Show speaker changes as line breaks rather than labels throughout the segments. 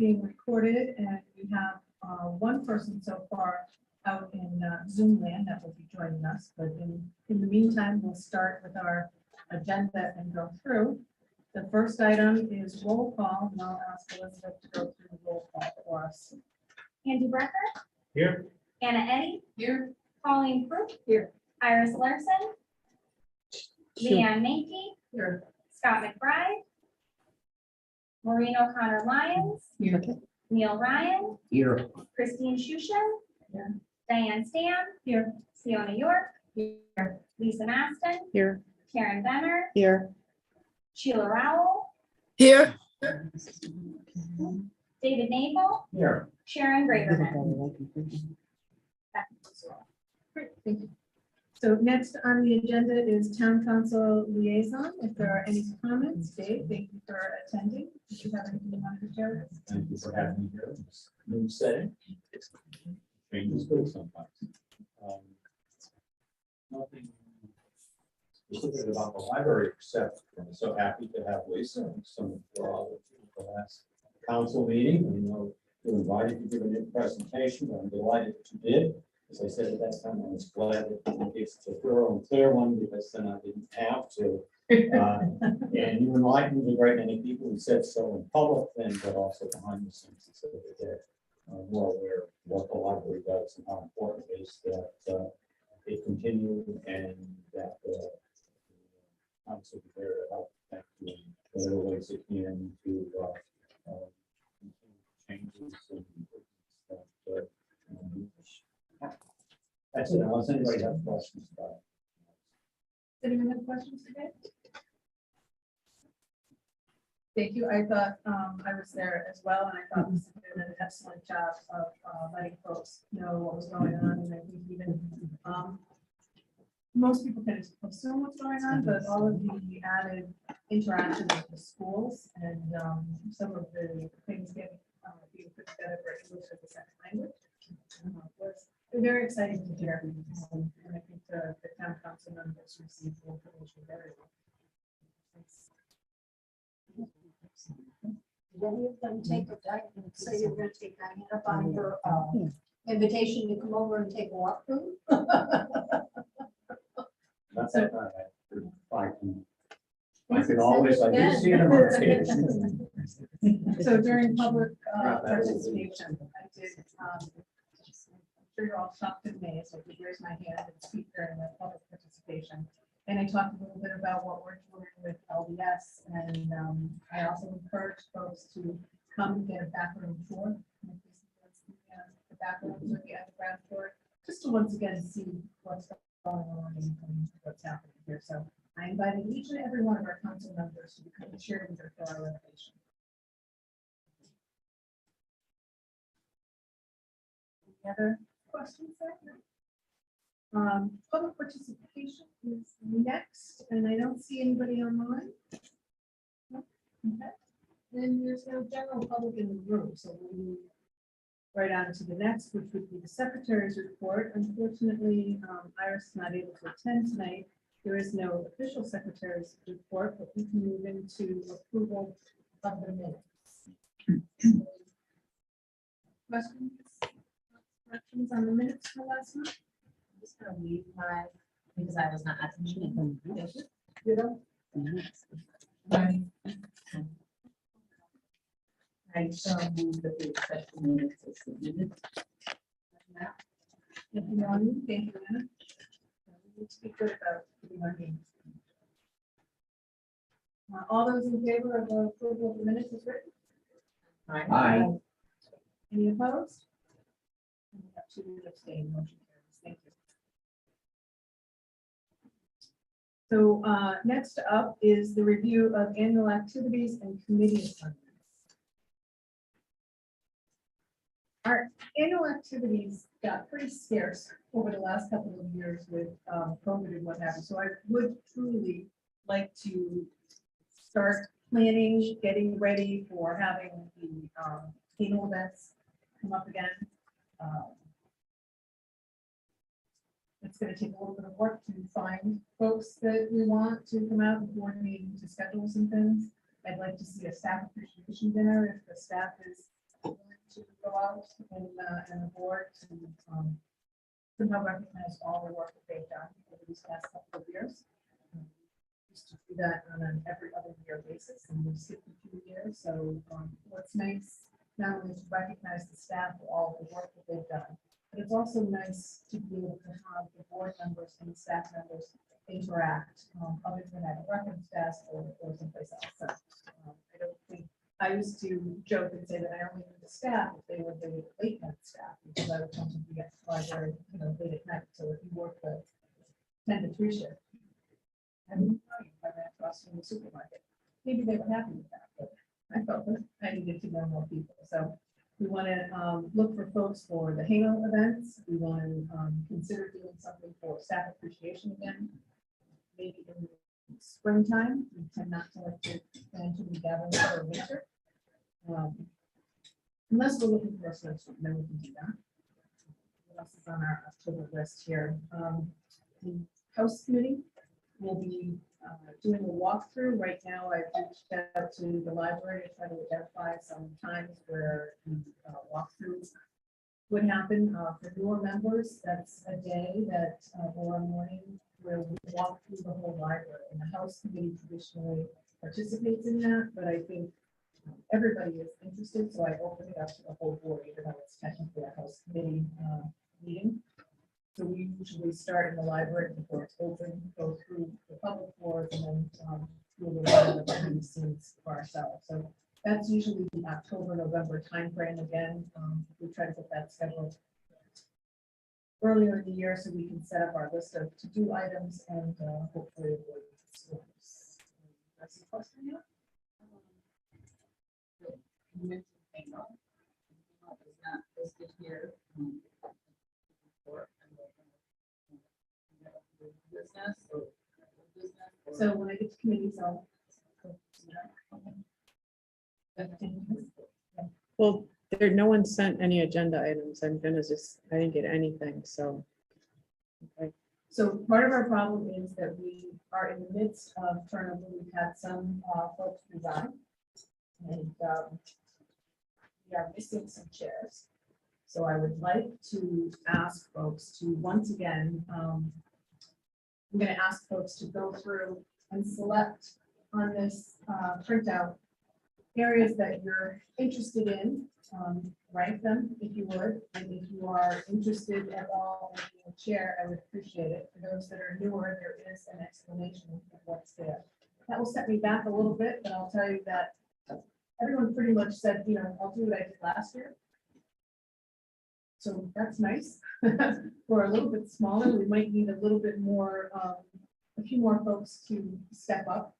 being recorded, and we have one person so far out in Zoom land that will be joining us. But in the meantime, we'll start with our agenda and go through. The first item is roll call, and I'll ask Elizabeth to go through the roll call for us.
Andy Brecker,
Here.
Anna Eddy,
Here.
Colleen Crook,
Here.
Iris Larson, Leanne Mankey,
Here.
Scott McBride, Maureen O'Connor Lyons,
Here.
Neil Ryan,
Here.
Christine Shushin,
Here.
Diane Stam,
Here.
Fiona York, here, Lisa Maston,
Here.
Karen Benner,
Here.
Sheila Rowell,
Here.
David Nagel,
Here.
Sharon Graverman.
Great, thank you. So next on the agenda is town council liaison. If there are any comments, Dave, thank you for attending. If you have anything you wanted to share with us.
Thank you for having me here. New setting. Change is good sometimes. Nothing specific about the library, except I'm so happy to have Lisa and some for the last council meeting. You know, you're invited to give a new presentation. I'm delighted that you did. As I said at that time, I was glad that it's a thorough and clear one, because then I didn't have to. And you enlightened a great many people who said so in public, then, but also behind the scenes, so that they're more aware of what the library does and how important it is that it continue, and that council be there to help thank you in whatever ways it can to changes and that. That's it, unless anybody has questions about it.
Anyone have questions today? Thank you. I thought I was there as well, and I thought Lisa did an excellent job of letting folks know what was going on. And I think even most people can assume what's going on, but all of the added interaction with the schools and some of the things getting being put together for English as a second language was very exciting to hear. And I think the town council members received the information very well.
Did any of them take a dive and say you're going to take Diane up on your invitation to come over and take a walk through?
That's it. I could always, I do see them on occasion.
So during public participation, I did, I'm sure you're all shocked and amazed, I did raise my hand and speak during the public participation. And I talked a little bit about what we're doing with LDS, and I also encouraged folks to come and get a backroom tour. The backroom tour, the underground tour, just to once again see what's going on and what's happening here. So I invited each and every one of our council members to become cheerleader for our renovation. Any other questions there? Public participation is next, and I don't see anybody online. No? Okay. And there's no general public in the room, so we'll move right on to the next, which would be the secretary's report. Unfortunately, Iris is not able to attend tonight. There is no official secretary's report, but we can move into approval of the minutes. Questions? Corrections on the minutes for last month?
I'm just gonna leave my, because I was not at the meeting.
You know?
I so moved that the special minutes is submitted.
If you want to, thank you, Anna. We need to be good about the money. All those in favor of the approval of the minutes is written?
Aye.
Any opposed? And we have two abstain, motion carries. Thank you. So next up is the review of annual activities and committee assignments. Our annual activities got pretty scarce over the last couple of years with COVID and what have you. So I would truly like to start planning, getting ready for having the annual events come up again. It's going to take a little bit of work to find folks that we want to come out and coordinate to schedule some things. I'd like to see a staff appreciation dinner if the staff is to go out and the board to somehow recognize all the work that they've done over these past couple of years. Used to do that on an every other year basis, and we've skipped a few years. So what's nice, not only to recognize the staff for all the work that they've done, but it's also nice to be able to have the board members and staff members interact, other than at a reference desk or someplace else. So, I don't think, I used to joke and say that I only knew the staff if they were the late night staff, because I would come to the library, late at night. So if you work the 10 to 3 shift, I wouldn't know you if I ran across from the supermarket. Maybe they were happy with that, but I felt that I needed to know more people. So we want to look for folks for the hangout events. We want to consider doing something for staff appreciation again. Maybe in the springtime. We tend not to like to plan to be gathering for winter. Unless we're looking for a snowstorm, then we can do that. What else is on our October list here? The House Committee will be doing a walkthrough. Right now, I've reached out to the library to try to identify some times where the walkthroughs would happen. For newer members, that's a day that, or a morning, where we walk through the whole library. And the House Committee traditionally participates in that, but I think everybody is interested, so I open it up to the whole board, even though it's technically a House Committee meeting. So we usually start in the library before it's open, go through the public floors, and then do a little bit of the behind the scenes for ourselves. So that's usually the October, November timeframe. Again, we try to get that scheduled earlier in the year so we can set up our list of to-do items and hopefully avoid storms. That's the question here.
You mentioned hangout. Hangout is not listed here. For business or business.
So when I get to committees, I'll.
Well, no one sent any agenda items. I didn't get anything, so. Okay.
So part of our problem is that we are in the midst of turnover. We've had some folks resign. And we are missing some chairs. So I would like to ask folks to, once again, I'm going to ask folks to go through and select on this printout areas that you're interested in, rank them if you would. And if you are interested at all in being a chair, I would appreciate it. For those that are newer, there is an explanation of what's there. That will set me back a little bit, but I'll tell you that everyone pretty much said, I'll do what I did last year. So that's nice. We're a little bit smaller. We might need a little bit more, a few more folks to step up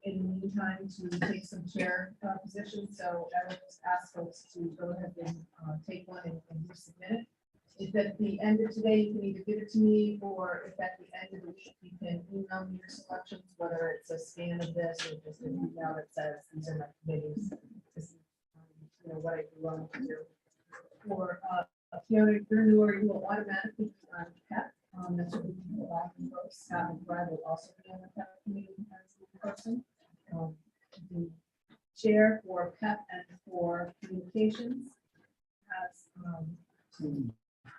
in the meantime to take some chair positions. So I would just ask folks to go ahead and take one and resubmit it. If at the end of today, you can either give it to me, or if at the end of the week, you can email me your selections, whether it's a scan of this or just an email that says, these are my committees. This is what I do want to do. Or if you're newer, you will automatically be on PEP. That's what we do. Folks, Scott and Brad will also be on the PEP committee as a person. The chair for PEP and for communications has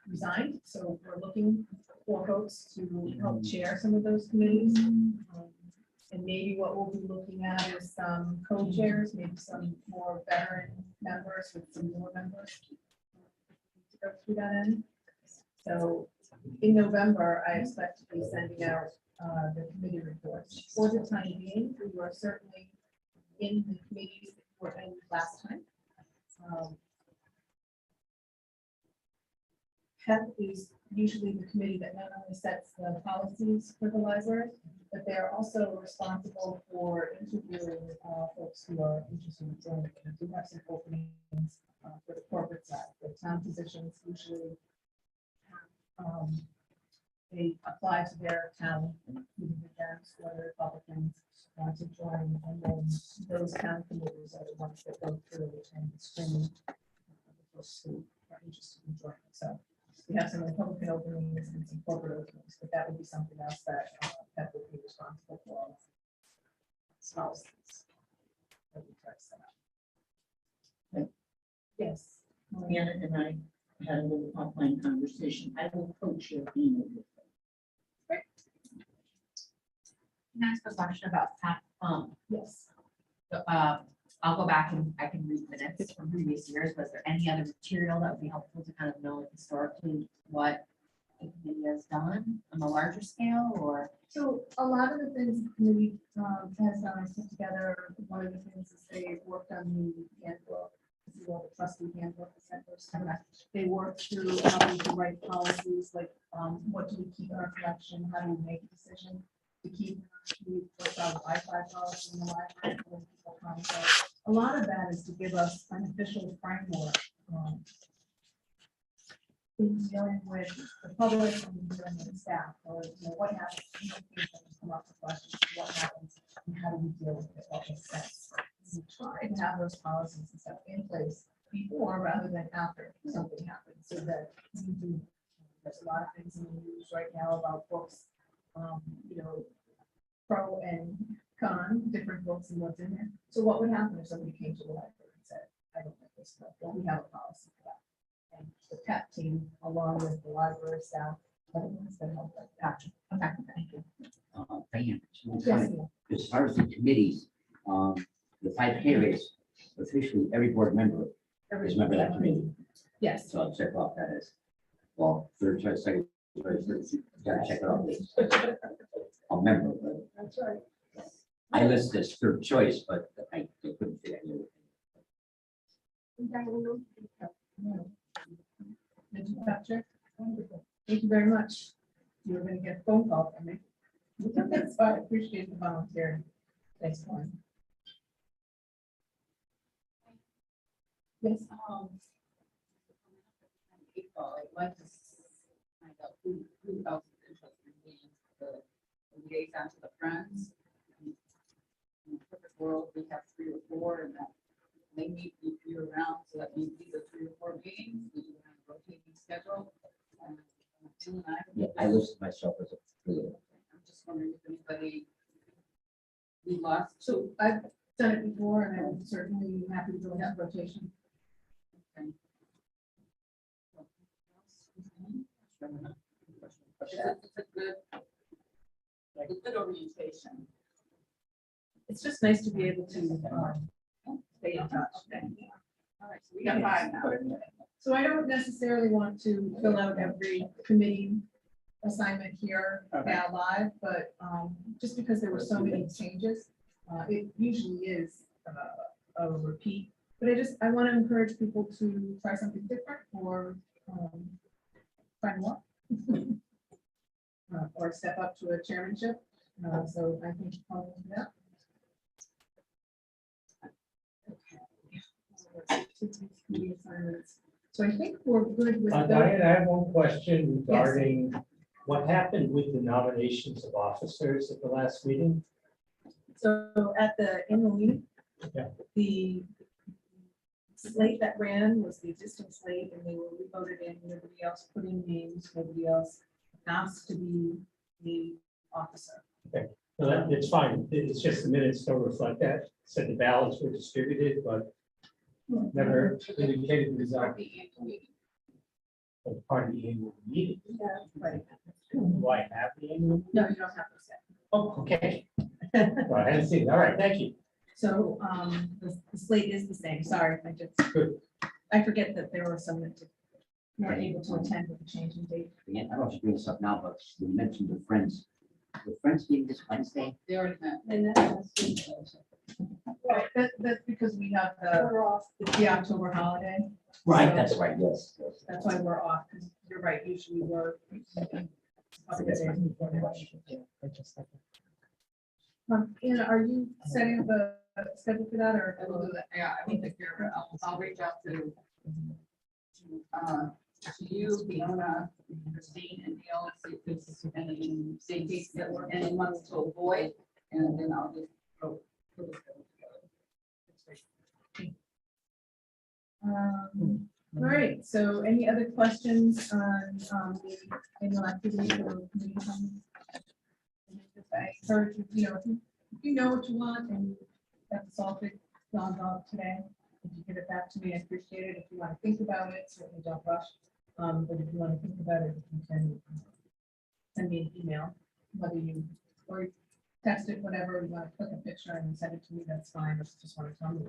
resigned, so we're looking for folks to help chair some of those committees. And maybe what we'll be looking at is some co-chairs, maybe some more veteran members with some newer members to go through that end. So in November, I expect to be sending out the committee reports. For the time being, we are certainly in the committees that were in last time. PEP is usually the committee that not only sets the policies for the library, but they are also responsible for interviewing folks who are interested in joining. We do have some openings for the corporate side. The town positions usually they apply to their town, Democrats or Republicans to join, and then those town committees are the ones that go through and screen the folks who are interested in joining. So we have some Republican openings and some corporate openings, but that would be something else that that would be responsible for. Spouses. That we try to set up. Yes.
Anna and I had a little offline conversation. I will coach your email.
Can I ask a question about that?
Yes.
I'll go back and I can read minutes from previous years. Was there any other material that would be helpful to kind of know historically what the committee has done on a larger scale or?
So a lot of the things the committee has done is put together, one of the things is they worked on the handbook, if you will, the trustee handbook, the centers. They worked through how to write policies, like what do we keep in our collection, how do we make a decision to keep, we worked out Wi-Fi policy in the library when people come. So a lot of that is to give us an official framework. In dealing with the public and dealing with the staff, or what happens, come up with questions, what happens, and how do we deal with it, what makes sense. We try to have those policies and stuff in place before rather than after something happens, so that we do. There's a lot of things in the news right now about books, pro and con, different books and what's in there. So what would happen if somebody came to the library and said, I don't like this book? Well, we have a policy for that. And the PEP team, along with the library staff, everyone's gonna help with that. Okay, thank you.
Diane,
Yes,
as far as the committees, the 5K race, officially every board member is a member of that committee.
yes.
So I'll check off that as, well, third choice, second choice, gotta check it off. A member, but
That's right.
I list this third choice, but I couldn't fit any.
Did you capture? Wonderful. Thank you very much. You were gonna get a phone call from me. So I appreciate the volunteering. Thanks, Lauren. Yes.
April, I'd like to find out who else is interested in being the liaison to the Friends. In the perfect world, we have 3 or 4 and that they meet year round, so that means either 3 or 4 meetings, we do have a rotating schedule. Jill and I.
Yeah, I listed myself as a.
I'm just wondering if anybody we lost.
So I've done it before and I'm certainly happy to go that rotation.
Okay. It's a good orientation.
It's just nice to be able to stay in touch.
All right, so we got 5 now.
So I don't necessarily want to fill out every committee assignment here now live, but just because there were so many changes, it usually is a repeat. But I want to encourage people to try something different or try more. Or step up to a chairmanship. So I think I'll do that. Committee assignments. So I think we're good with.
Diane, I have one question regarding what happened with the nominations of officers at the last meeting?
So at the annual meeting,
Yeah.
the slate that ran was the existing slate and they were voted in, nobody else put in names, nobody else asked to be the officer.
So that, it's fine. It's just the minutes don't reflect that. Said the ballots were distributed, but never indicated the result of part of the annual meeting.
Yeah, right.
Do I have the annual?
No, you don't have to say.
Oh, okay. Well, I hadn't seen it. All right, thank you.
So the slate is the same. Sorry,
Good.
I forget that there were some that weren't able to attend with the change in date.
Again, I don't know if you bring this up now, but we mentioned the Friends. The Friends meeting this Wednesday.
They already met.
And that's.
Right, that's because we have
We're off.
the October holiday.
Right, that's right, yes. Yes.
That's why we're off, because you're right, usually we're. Anna, are you setting up a schedule for that, or?
I will do that. Yeah, I will take care of it. I'll reach out to you, Fiona, Christine, and Neil, and see if there's any safety that were any months to avoid, and then I'll just go. Put it together.
All right, so any other questions on the annual activity or committee assignments? I encourage you, if you know what you want and that's all big log off today, if you give it back to me, I appreciate it. If you want to think about it, certainly don't rush. But if you want to think about it, you can send me an email, whether you, or text it, whatever, you want to click a picture and send it to me, that's fine. Or just want to tell me.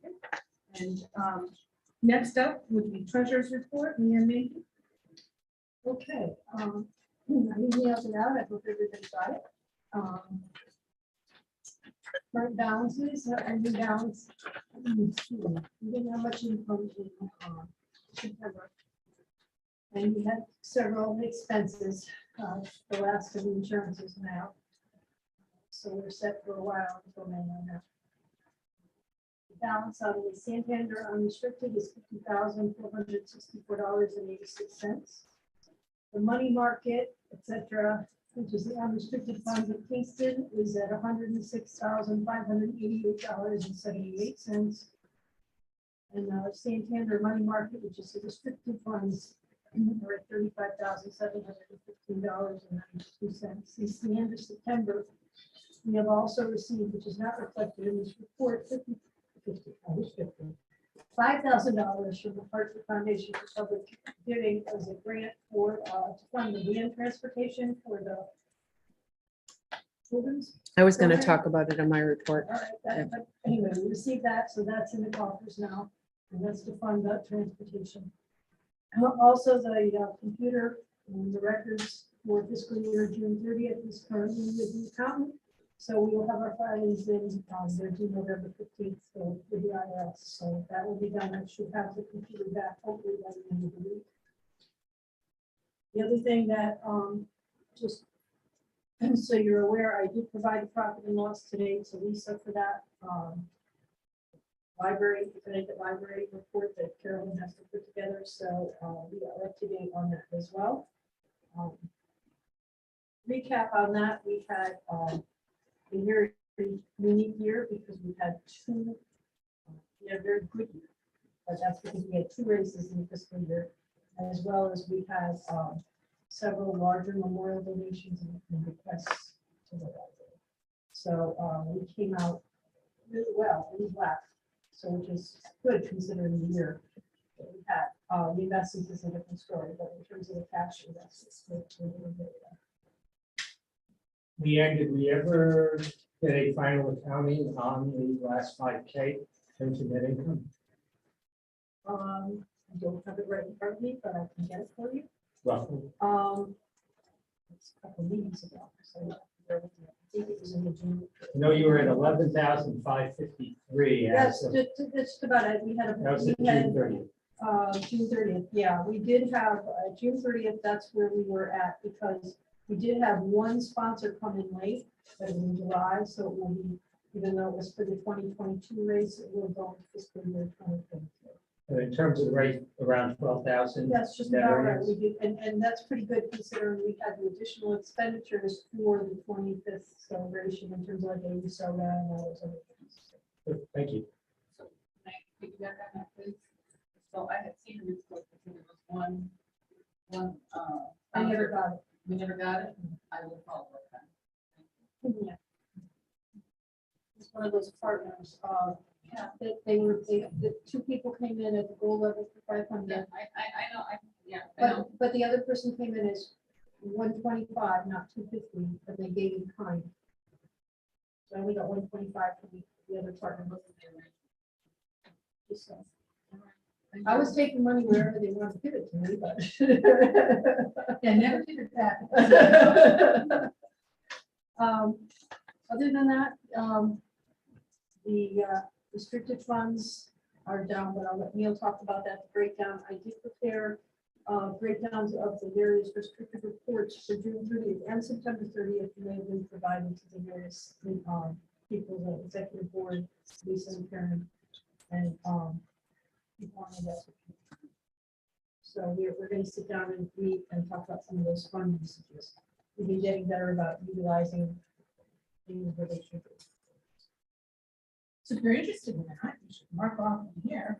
Okay. And next up would be treasurer's report, Leanne Mayhew.
Okay, I emailed it out, I hope everybody got it. Current balances, ending balance. We didn't have much income in September. And we had several expenses, the last of the insurances now. So we're set for a while until May on that. The balance on the Santander unrestricted is $50,464.86. The money market, etc., which is the unrestricted funds at Kingston, is at $106,588.78. And Santander money market, which is the restricted funds, are at $35,715.92. Since the end of September, we have also received, which is not reflected in this report, $5,000 from the Hartford Foundation for Public Giving as a grant for to fund the van transportation for the children's.
I was gonna talk about it in my report.
All right, but anyway, we received that, so that's in the coffers now, and that's to fund that transportation. Also, the computer and the records for fiscal year June 30th is currently with the accountant. So we will have our filings in, they're due November 15th, so with the IRS, so that will be done. I should have the computer back hopefully by the end of the week. The other thing that, just so you're aware, I did provide the profit and loss today to Lisa for that library, the Connecticut Library report that Carolyn has to put together, so we are up to date on that as well. Recap on that, we had a very unique year because we had two, we had a very good year, but that's because we had two races in the fiscal year, as well as we had several larger memorial donations and requests to the library. So we came out really well in black, so which is good considering the year that we had. The investments is a different story, but in terms of the cash investments, we're doing very well.
Leanne, did we ever get a final accounting on the last 5K in terms of net income?
I don't have it right in front of me, but I can get it for you.
Roughly.
It's a couple meetings ago, so I think it was in the June.
No, you were at 11,553.
Yes, just about it. We had
That was
a,
at
we had,
June 30th.
June 30th, yeah, we did have, June 30th, that's where we were at, because we did have one sponsor come in late, but in July, so it will be, even though it was for the 2022 race, it will go into fiscal year 2022.
And in terms of the rate, around 12,000.
That's just
net
about right,
earnings.
we did, and that's pretty good considering we had the additional expenditures for the 25th celebration in terms of like baby soda and all those other things.
Good, thank you.
So can I piggyback on that, please? So I had seen the report, but there was one,
I never got it.
we never got it. I will follow up then.
Yeah. It's one of those partners, that the two people came in at the goal level for 500,
Yeah, I know, I know.
but the other person came in as 125, not 250, but they gave in kind. So I only got 125 from the other partner. Just so. I was taking money wherever they wanted to give it to me, but.
Yeah, never did that.
Other than that, the restricted funds are down, but I'll let Neil talk about that, the breakdown. I did prepare breakdowns of the various restricted reports for June 30th and September 30th. May have been provided to the various people, the executive board, Lisa and Karen, and people on the desk. So we're going to sit down and meet and talk about some of those fund usages. We've been getting better about utilizing things where they should be.
So if you're interested in that, you should mark off in here.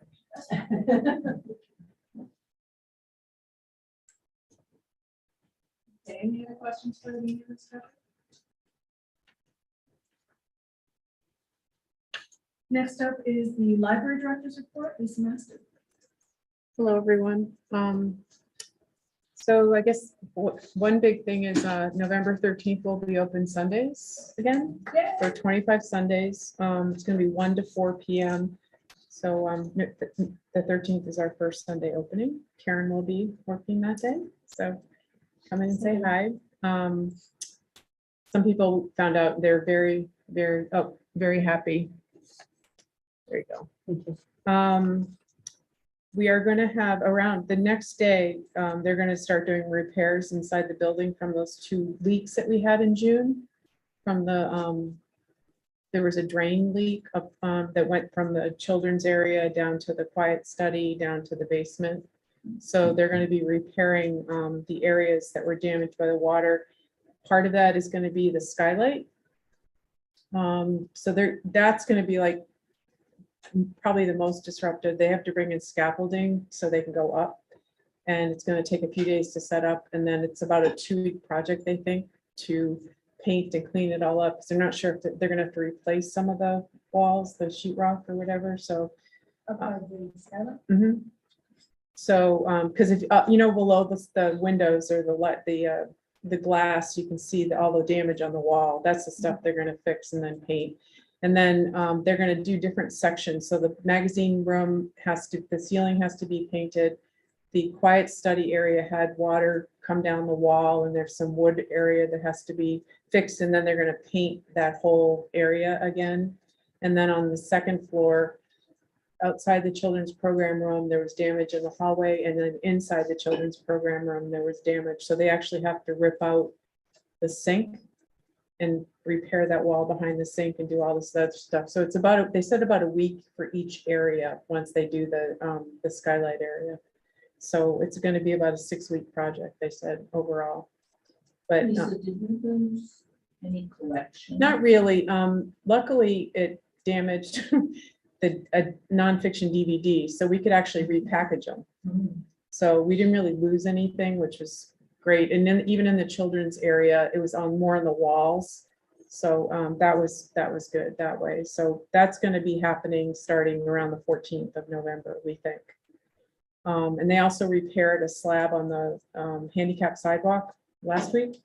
Okay, any other questions for the meeting? Next up is the library director's report, Lisa Master.
Hello, everyone. So I guess one big thing is November 13th will be open Sundays again for 25 Sundays. It's going to be 1 to 4 p.m. So the 13th is our first Sunday opening. Karen will be working that day. So come in and say hi. Some people found out they're very, very happy. There you go. We are going to have around the next day, they're going to start doing repairs inside the building from those 2 leaks that we had in June. From the, there was a drain leak up, that went from the children's area down to the quiet study, down to the basement. So they're going to be repairing the areas that were damaged by the water. Part of that is going to be the skylight. So that's going to be like probably the most disruptive. They have to bring in scaffolding so they can go up, and it's going to take a few days to set up, and then it's about a 2-week project, they think, to paint and clean it all up, because they're not sure if they're going to have to replace some of the walls, the sheetrock or whatever. So so because if you know, below the windows or the glass, you can see all the damage on the wall. That's the stuff they're going to fix and then paint. And then they're going to do different sections. So the magazine room the ceiling has to be painted. The quiet study area had water come down the wall, and there's some wood area that has to be fixed. And then they're going to paint that whole area again. And then on the second floor, outside the children's program room, there was damage in the hallway. And then inside the children's program room, there was damage. So they actually have to rip out the sink and repair that wall behind the sink and do all this other stuff. So it's they said about a week for each area once they do the skylight area. So it's going to be about a 6-week project, they said, overall. But
Lisa, did we lose any collection?
not really. Luckily, it damaged a nonfiction DVD, so we could actually repackage them. So we didn't really lose anything, which was great. And then even in the children's area, it was more on the walls. So that was good that way. So that's going to be happening starting around the 14th of November, we think. And they also repaired a slab on the handicap sidewalk last week.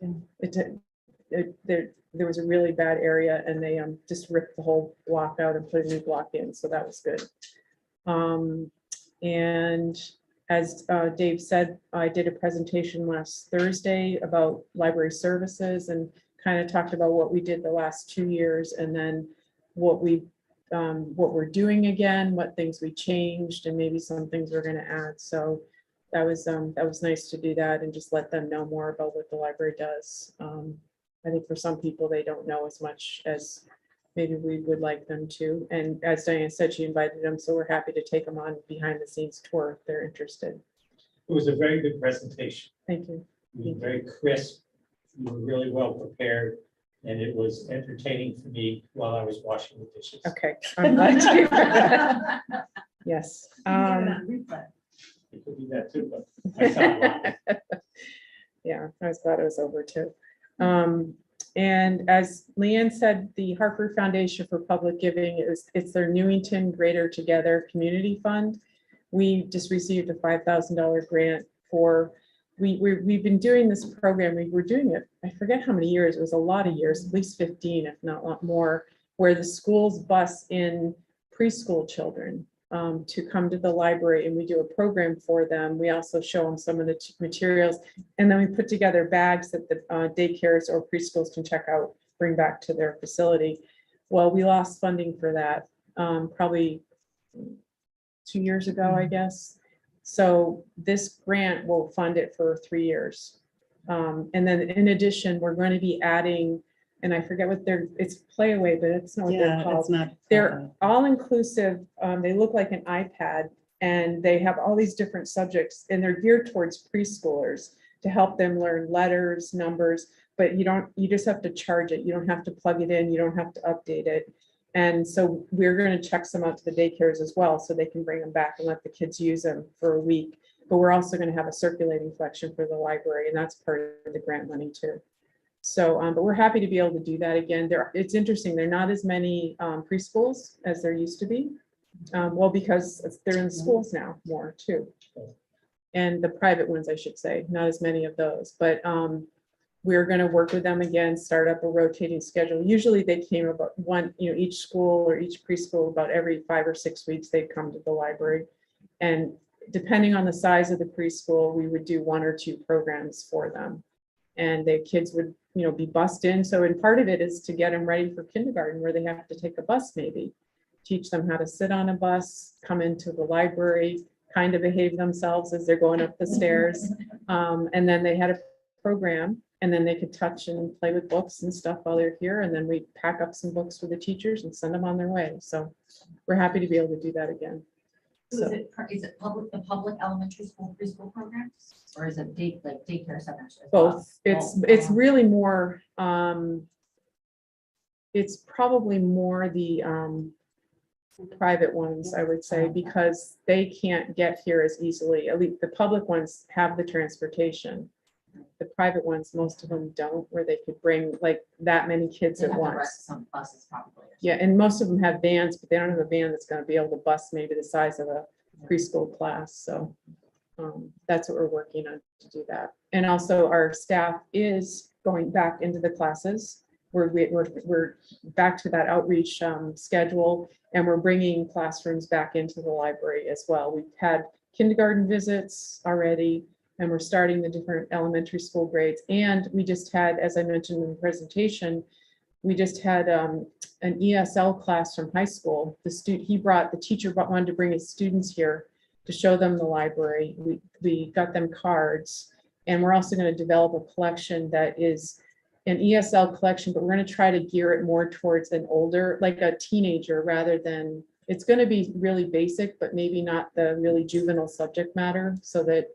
There was a really bad area, and they just ripped the whole block out and put a new block in. So that was good. And as Dave said, I did a presentation last Thursday about library services and kind of talked about what we did the last 2 years, and then what we're doing again, what things we changed, and maybe some things we're going to add. So that was nice to do that and just let them know more about what the library does. I think for some people, they don't know as much as maybe we would like them to. And as Diane said, she invited them, so we're happy to take them on behind the scenes tour if they're interested.
It was a very good presentation.
Thank you.
You were very crisp. You were really well prepared, and it was entertaining for me while I was washing the dishes.
Okay, I'm glad to hear that. Yes.
It could be that too, but I saw a lot.
Yeah, I was glad it was over too. And as Leanne said, the Harper Foundation for Public Giving, it's their Newington Greater Together Community Fund. We just received a $5,000 grant for, we've been doing this program. We were doing it, I forget how many years, it was a lot of years, at least 15, if not a lot more, where the schools bus in preschool children to come to the library, and we do a program for them. We also show them some of the materials, and then we put together bags that the daycares or preschools can check out, bring back to their facility. Well, we lost funding for that probably 2 years ago, I guess. So this grant will fund it for 3 years. And then in addition, we're going to be adding, and I forget what it's Playaway, but it's not what they're called. They're all inclusive. They look like an iPad, and they have all these different subjects, and they're geared towards preschoolers to help them learn letters, numbers, but you just have to charge it. You don't have to plug it in. You don't have to update it. And so we're going to check some out to the daycares as well, so they can bring them back and let the kids use them for a week. But we're also going to have a circulating collection for the library, and that's part of the grant money too. So, but we're happy to be able to do that again. It's interesting, there are not as many preschools as there used to be. Well, because they're in schools now more too. And the private ones, I should say, not as many of those, but we're going to work with them again, start up a rotating schedule. Usually they came about one, each school or each preschool about every 5 or 6 weeks, they'd come to the library. And depending on the size of the preschool, we would do 1 or 2 programs for them. And the kids would, be bussed in. So, and part of it is to get them ready for kindergarten where they have to take a bus maybe. Teach them how to sit on a bus, come into the library, kind of behave themselves as they're going up the stairs. And then they had a program, and then they could touch and play with books and stuff while they're here. And then we pack up some books for the teachers and send them on their way. So we're happy to be able to do that again.
So is it the public elementary school preschool programs, or is it daycare centers? as well?
Both. It's really more, it's probably more the private ones, I would say, because they can't get here as easily. At least the public ones have the transportation. The private ones, most of them don't, where they could bring like that many kids
They
at
have the
once.
rest of some buses probably.
Yeah, and most of them have vans, but they don't have a van that's going to be able to bus maybe the size of a preschool class. So that's what we're working on to do that. And also our staff is going back into the classes. We're back to that outreach schedule, and we're bringing classrooms back into the library as well. We've had kindergarten visits already, and we're starting the different elementary school grades. And we just had, as I mentioned in the presentation, we just had an ESL class from high school. The teacher wanted to bring his students here to show them the library. We got them cards, and we're also going to develop a collection that is an ESL collection, but we're going to try to gear it more towards an older, like a teenager, rather than, it's going to be really basic, but maybe not the really juvenile subject matter, so that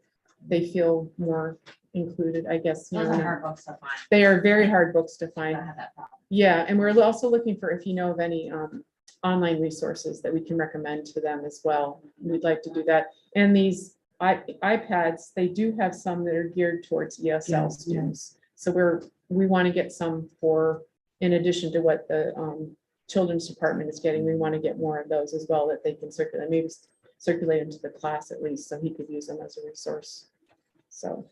they feel more included, I guess.
Those are hard books to find.
They are very hard books to
I
find.
don't have that problem.
Yeah, and we're also looking for, if you know of any online resources that we can recommend to them as well. We'd like to do that. And these iPads, they do have some that are geared towards ESL students. So we want to get some in addition to what the children's department is getting, we want to get more of those as well, that they can circulate, maybe circulate into the class at least, so he could use them as a resource. So,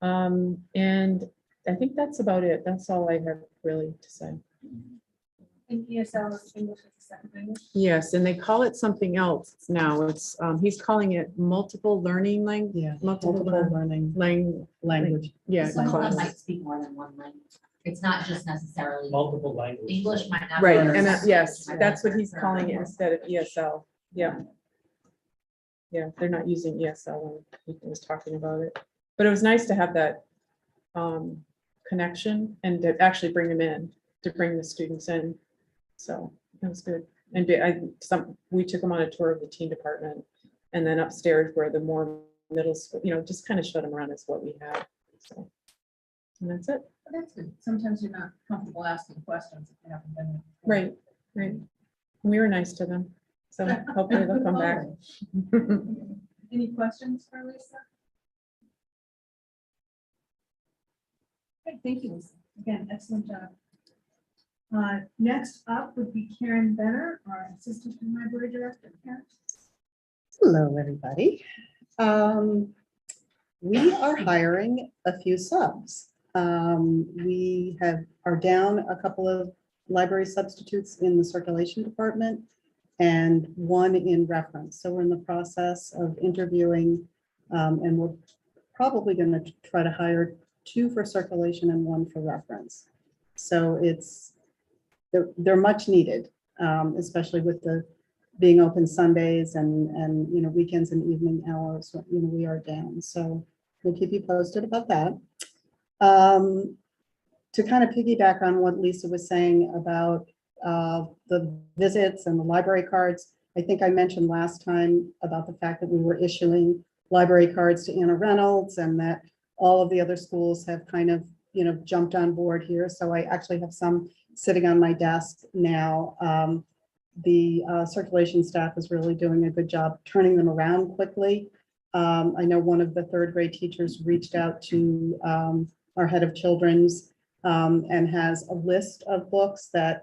and I think that's about it. That's all I have really to say.
In ESL is English as a second language.
Yes, and they call it something else now. It's, he's calling it multiple learning language.
Yeah,
Multiple
learning language.
Yeah.
Some of them
class.
might speak more than one language. It's not just necessarily,
Multiple languages.
English might not. be
Right,
their
and
second
yes,
language,
that's
might
what
be
he's
their
calling it
third.
instead of ESL. Yeah. Yeah, they're not using ESL when he was talking about it. But it was nice to have that connection and to actually bring them in, to bring the students in. So that was good. And we took them on a tour of the teen department, and then upstairs where the more middle school, just kind of showed them around as what we had. So, and that's it.
But that's good. Sometimes you're not comfortable asking questions if you haven't been there before.
Right. We were nice to them. So hopefully they'll come back.
Any questions for Lisa? Okay, thank you, Lisa. Again, excellent job. Next up would be Karen Benner, our Assistant Library Director. Karen?
Hello, everybody. We are hiring a few subs. We are down a couple of library substitutes in the circulation department and one in reference. So we're in the process of interviewing, and we're probably going to try to hire 2 for circulation and 1 for reference. So they're much needed, especially with the being open Sundays and weekends and evening hours. We are down. So we'll keep you posted about that. To kind of piggyback on what Lisa was saying about the visits and the library cards, I think I mentioned last time about the fact that we were issuing library cards to Anna Reynolds, and that all of the other schools have kind of, jumped on board here. So I actually have some sitting on my desk now. The circulation staff is really doing a good job turning them around quickly. I know one of the 3rd grade teachers reached out to our head of children's and has a list of books that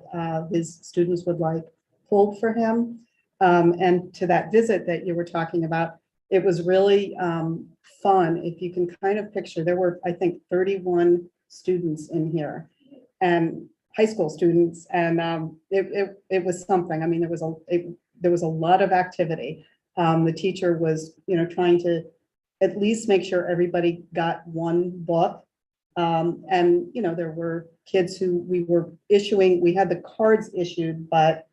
his students would like pulled for him. And to that visit that you were talking about, it was really fun. If you can kind of picture, there were, I think, 31 students in here and high school students. And it was something. I mean, there was a lot of activity. The teacher was, trying to at least make sure everybody got one book. And, there were kids who we had the cards issued, but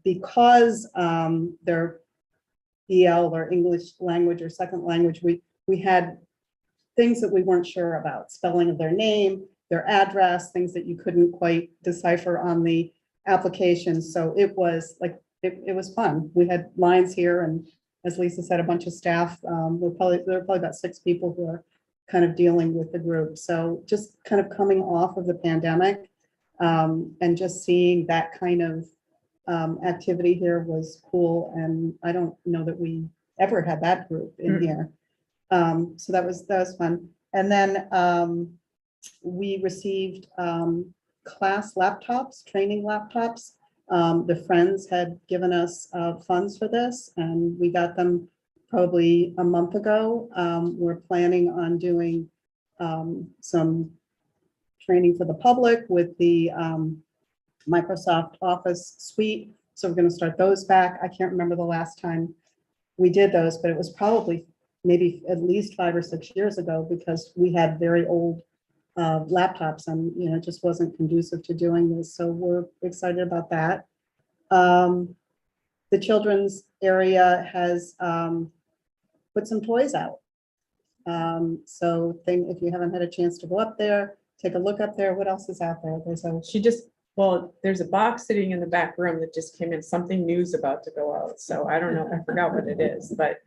because they're EL or English language or second language, we had things that we weren't sure about, spelling of their name, their address, things that you couldn't quite decipher on the application. So it was it was fun. We had lines here, and as Lisa said, a bunch of staff. There were probably about 6 people who are kind of dealing with the group. So just kind of coming off of the pandemic and just seeing that kind of activity here was cool. And I don't know that we ever had that group in here. So that was fun. And then we received class laptops, training laptops. The Friends had given us funds for this, and we got them probably a month ago. We're planning on doing some training for the public with the Microsoft Office suite. So we're going to start those back. I can't remember the last time we did those, but it was probably maybe at least 5 or 6 years ago, because we had very old laptops and, it just wasn't conducive to doing this. So we're excited about that. The children's area has put some toys out. So if you haven't had a chance to go up there, take a look up there. What else is out there?
There's a box sitting in the back room that just came in, something new's about to go out. So I don't know, I forgot what it is, but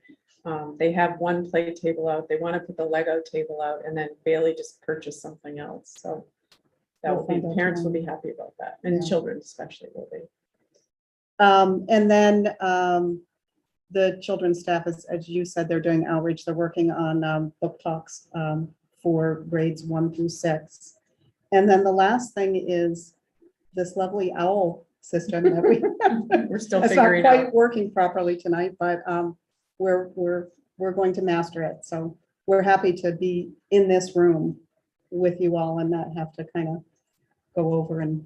they have one play table out. They want to put the Lego table out, and then Bailey just purchased something else. So that will be, parents will be happy about that, and
Yeah.
children especially will be.
And then the children's staff, as you said, they're doing outreach. They're working on book talks for grades 1 through 6. And then the last thing is this lovely owl system that
We're still
it's not
figuring
quite
out.
working properly tonight, but we're going to master it. So we're happy to be in this room with you all and not have to kind of go over and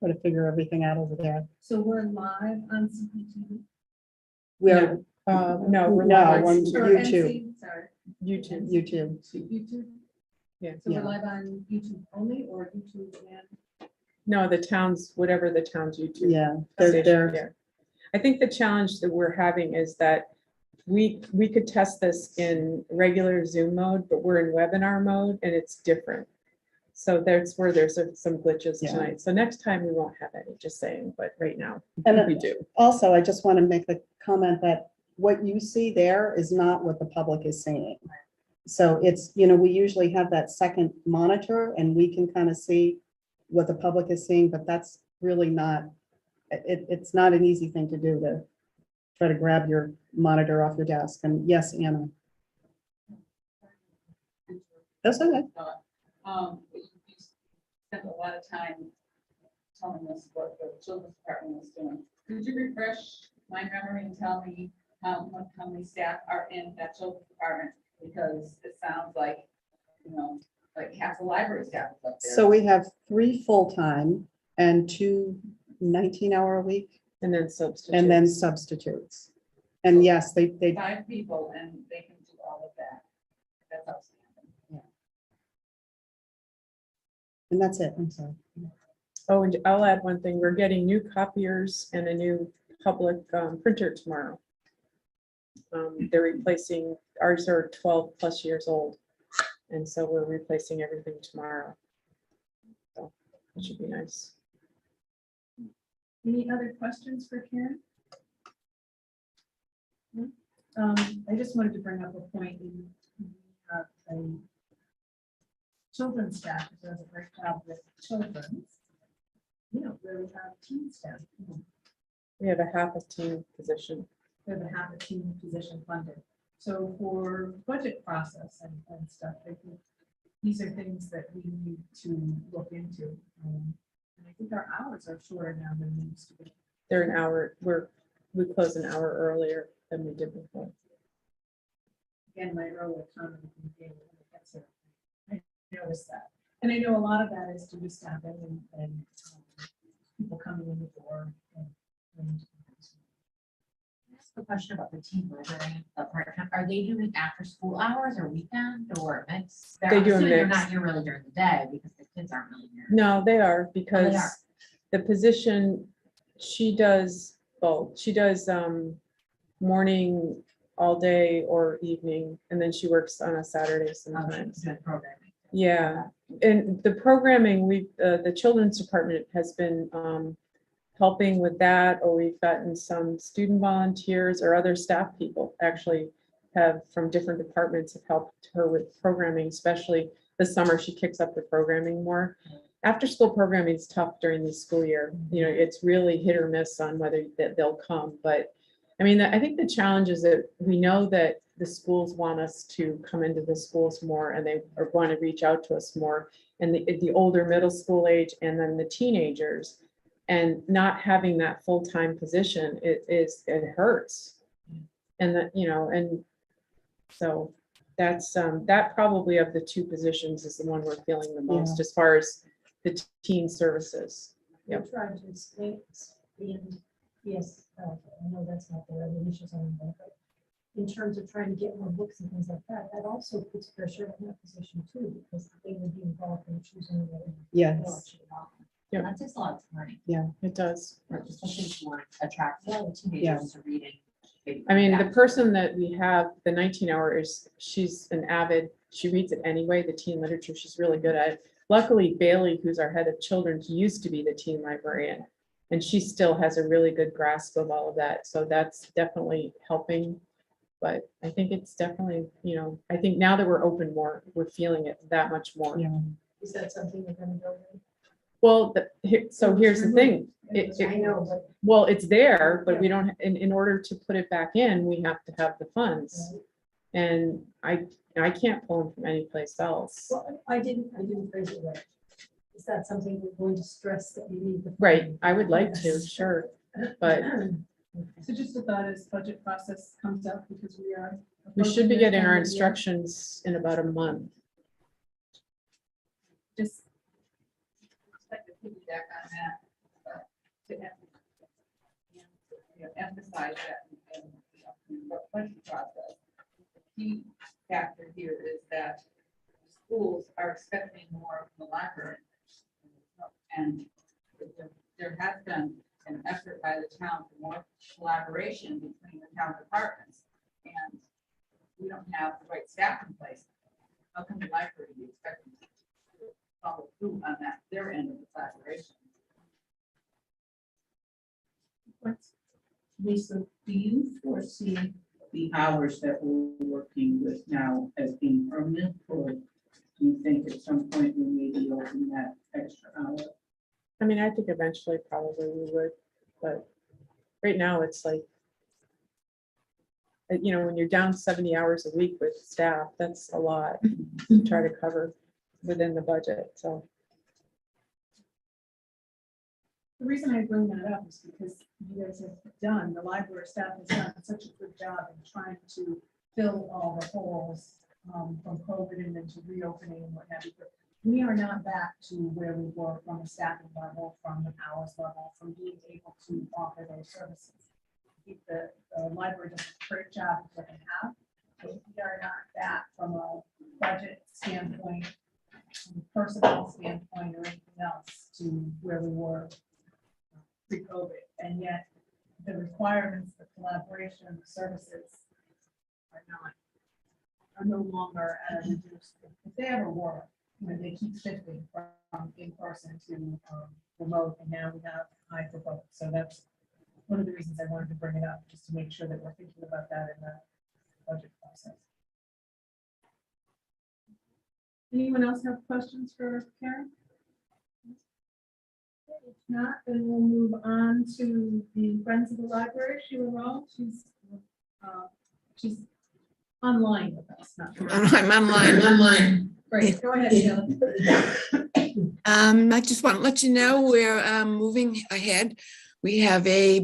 try to figure everything out over there.
So we're live on CPTV?
We're
No, we're
No,
live
on
on
Or
YouTube.
NC, sorry,
YouTube.
YouTube.
YouTube?
Yeah.
So
Yeah.
we're live on YouTube only, or YouTube and?
No, the towns, whatever the town's YouTube.
Yeah,
station,
they're
yeah. I think the challenge that we're having is that we could test this in regular Zoom mode, but we're in webinar mode and it's different. So that's where there's some glitches
Yeah.
tonight. So next time we won't have any, just saying, but right now
And
we do.
also, I just want to make the comment that what you see there is not what the public is seeing. So it's, we usually have that second monitor and we can kind of see what the public is seeing, but that's really not, it's not an easy thing to do, to try to grab your monitor off your desk. And yes, Anna. That's okay.
You spent a lot of time telling us what the children's department was doing. Could you refresh my memory and tell me how many staff are in that children's department? Because it sounds like, like half the library staff is up there.
So we have 3 full-time and 2 19-hour-a-week,
And then substitute.
and then substitutes. And yes, they
5 people and they can do all of that. That's outstanding.
and that's it. I'm sorry.
Oh, and I'll add one thing. We're getting new copiers and a new public printer tomorrow. They're replacing, ours are 12 plus years old. And so we're replacing everything tomorrow. So it should be nice.
Any other questions for Karen? No? I just wanted to bring up a point in a children's staff who does a great job with children. You don't really have teen staff.
We have a half a team position.
We have a half a team position funded. So for budget process and stuff, they could these are things that we need to look into. And I think our hours are shorter now than they used to be.
They're an hour, we close an hour earlier than we did before.
Again, my earlier comment from the beginning, I noticed that. And I know a lot of that is due to staffing and people coming in the door. and-
Ask a question about the teen librarian, the part-time, are they doing after school hours or weekend or a mix?
They do a
I'm assuming they're
mix.
not here really during the day because the kids aren't really here.
No, they are, because
are.
the position, she does both. She does morning all day or evening, and then she works on a Saturday
Oh, she's
sometimes.
doing programming.
Yeah, and the programming, the children's department has been helping with that, or we've gotten some student volunteers or other staff people actually have from different departments have helped her with programming, especially this summer. She kicks up the programming more. After school programming is tough during the school year. You know, it's really hit or miss on whether that they'll come. But I mean, I think the challenge is that we know that the schools want us to come into the schools more, and they are going to reach out to us more. And the older middle school age and then the teenagers, and not having that full-time position, it hurts. And that, you know, and so that's that probably of the two positions is the one we're feeling the most as far as the teen services.
We're trying to explain, yes, I know that's not the initials on the but in terms of trying to get more books and things like that, that also puts pressure on that position too, because they would be involved in choosing.
Yes.
Yeah.
That takes a lot of time,
It does.
especially if you want to attract teenagers to reading.
I mean, the person that we have, the 19-hour is, she's an avid, she reads it anyway, the teen literature, she's really good at it. Luckily, Bailey, who's our head of children, used to be the teen librarian, and she still has a really good grasp of all of that. So that's definitely helping. But I think it's definitely, you know, I think now that we're open more, we're feeling it that much more.
Yeah.
Is that something you're gonna go with?
Well, so here's the thing.
I know, but
Well, it's there, but we don't, in order to put it back in, we have to have the funds. And I can't pull them from anyplace else.
well, I didn't phrase it right. Is that something we're going to stress that we need? the
Right,
funding?
I would like to,
Yes.
sure, but
So just a thought as budget process comes up, because we are.
we should be getting our
approaching the end of the year.
instructions in about a month.
Just
Like to piggyback on that, to emphasize that in the budget process. The key factor here is that schools are expecting more from the library. And there has been an effort by the town for more collaboration between the town departments. And we don't have the right staff in place. How can the library be expecting to follow through on that, their end of the collaboration?
Lisa, do you foresee the hours that we're working with now as being permanent, or do you think at some point we may be opening that extra hour?
I mean, I think eventually probably we would, but right now it's like, you know, when you're down 70 hours a week with staff, that's a lot to try to cover within the budget, so.
The reason I bring that up is because you guys have done, the library staff has done such a good job in trying to fill all the holes from COVID and then to reopening and what have you. But we are not back to where we were from a staffing level, from an hours level, from being able to offer those services. I think the library does a great job of what they have, but we are not back from a budget standpoint, from a personnel standpoint, or anything else to where we were pre-COVID, and yet the requirements, the collaboration, the services are no longer at a reduced, if they ever were, you know, they keep shifting from in-person to remote, and now we have hybrid both. So that's one of the reasons I wanted to bring it up, just to make sure that we're thinking about that in the budget process. Anyone else have questions for Karen? If not, then we'll move on to the Friends of the Library. Sheila Roll, she's online with us. Not
I'm online.
Great, go ahead, Sheila.
I just want to let you know we're moving ahead. We have a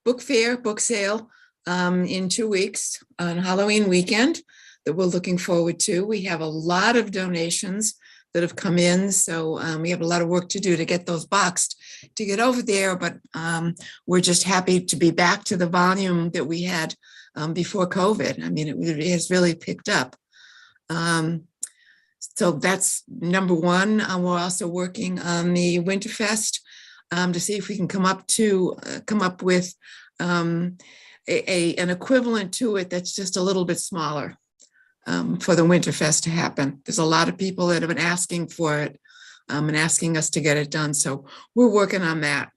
book fair, book sale in 2 weeks on Halloween weekend that we're looking forward to. We have a lot of donations that have come in, so we have a lot of work to do to get those boxed to get over there, but we're just happy to be back to the volume that we had before COVID. I mean, it has really picked up. So that's number one. We're also working on the Winterfest to see if we can come up with an equivalent to it that's just a little bit smaller for the Winterfest to happen. There's a lot of people that have been asking for it and asking us to get it done. So we're working on that.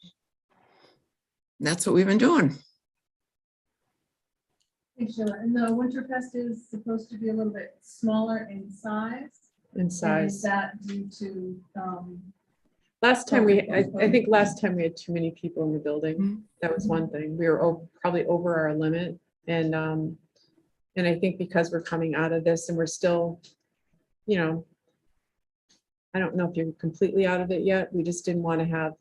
And that's what we've been doing.
Thanks, Sheila. And the Winterfest is supposed to be a little bit smaller in size.
In
Is
size.
that due to,
Last time I think last time we had too many people in the building. That was one thing. We were probably over our limit. And I think because we're coming out of this and we're still, you know, I don't know if you're completely out of it yet. We just didn't want to have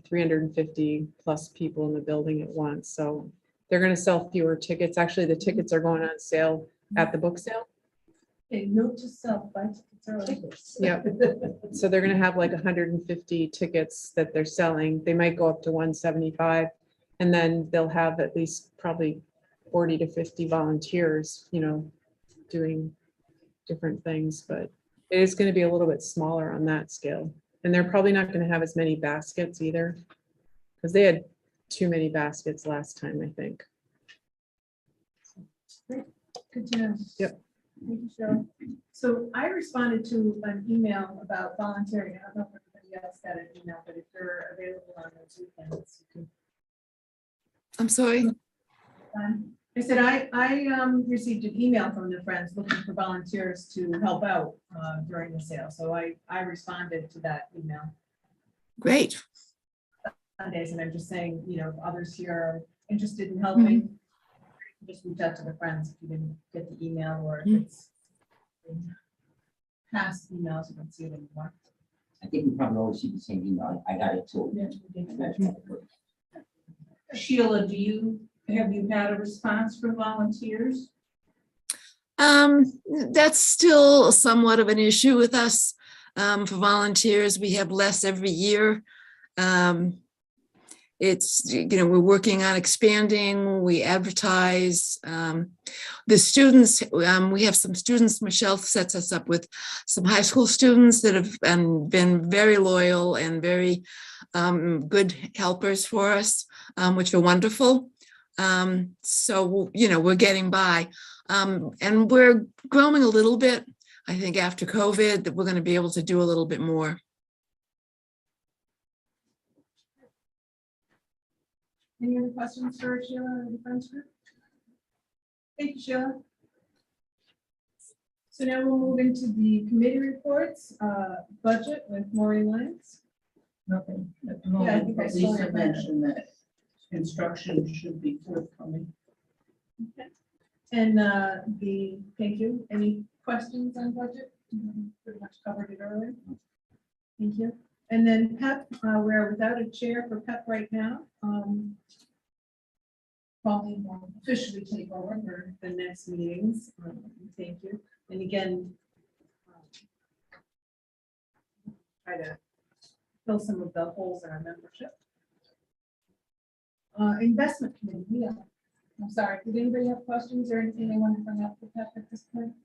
350 plus people in the building at once. So they're going to sell fewer tickets. Actually, the tickets are going on sale at the book sale.
okay, note to self, buy tickets early.
Yep. So they're going to have like 150 tickets that they're selling. They might go up to 175. And then they'll have at least probably 40 to 50 volunteers, you know, doing different things, but it is going to be a little bit smaller on that scale. And they're probably not going to have as many baskets either, because they had too many baskets last time, I think.
Good to know.
Yep.
Thank you, Cheryl. So I responded to an email about volunteering. I don't know if everybody else got an email, but if you're available on those weekends, you
I'm sorry.
can. I said, I received an email from the Friends looking for volunteers to help out during the sale. So I responded to that email
Great.
Sundays, and I'm just saying, you know, if others here are interested in helping, just reach out to the Friends if you didn't get the email, or if it's past emails, you don't see it anymore.
I think we probably all received the same email. I got it too.
Sheila, have you had a response from volunteers?
That's still somewhat of an issue with us. For volunteers, we have less every year. It's, you know, we're working on expanding, we advertise. The students, we have some students, Michelle sets us up with some high school students that have been very loyal and very good helpers for us, which are wonderful. So, you know, we're getting by and we're growing a little bit. I think after COVID that we're going to be able to do a little bit more.
Any other questions for Sheila or the Friends group? Thank you, Sheila. So now we'll move into the committee reports, budget with Maureen Lyons.
Nothing at the
Yeah, I
moment,
think I
but
saw
Lisa
it.
mentioned that instruction should be forthcoming.
Okay. And thank you. Any questions on budget? Pretty much covered it earlier. Thank you. And then PEP, we're without a chair for PEP right now. Pauline will officially take over for the next meetings. Thank you. And again, try to fill some of the holes in our membership. Investment committee, yeah. I'm sorry, did anybody have questions or anything they want to bring up with PEP at this point?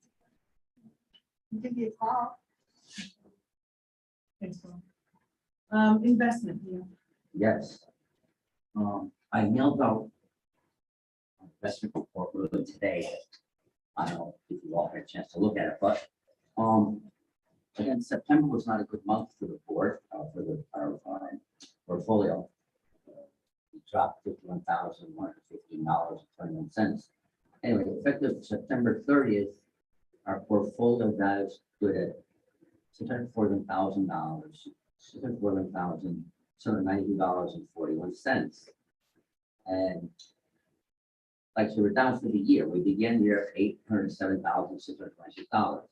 You can be a call. Thanks, Paul. Investment, yeah.
Yes. I mailed out investment report earlier today. I don't know if you all had a chance to look at it, but again, September was not a good month for the board, for our portfolio. It dropped $51,115.21. Anyway, effective September 30th, our portfolio value stood at $641,792.41. And like, so we're down for the year. We began the year at $807,626.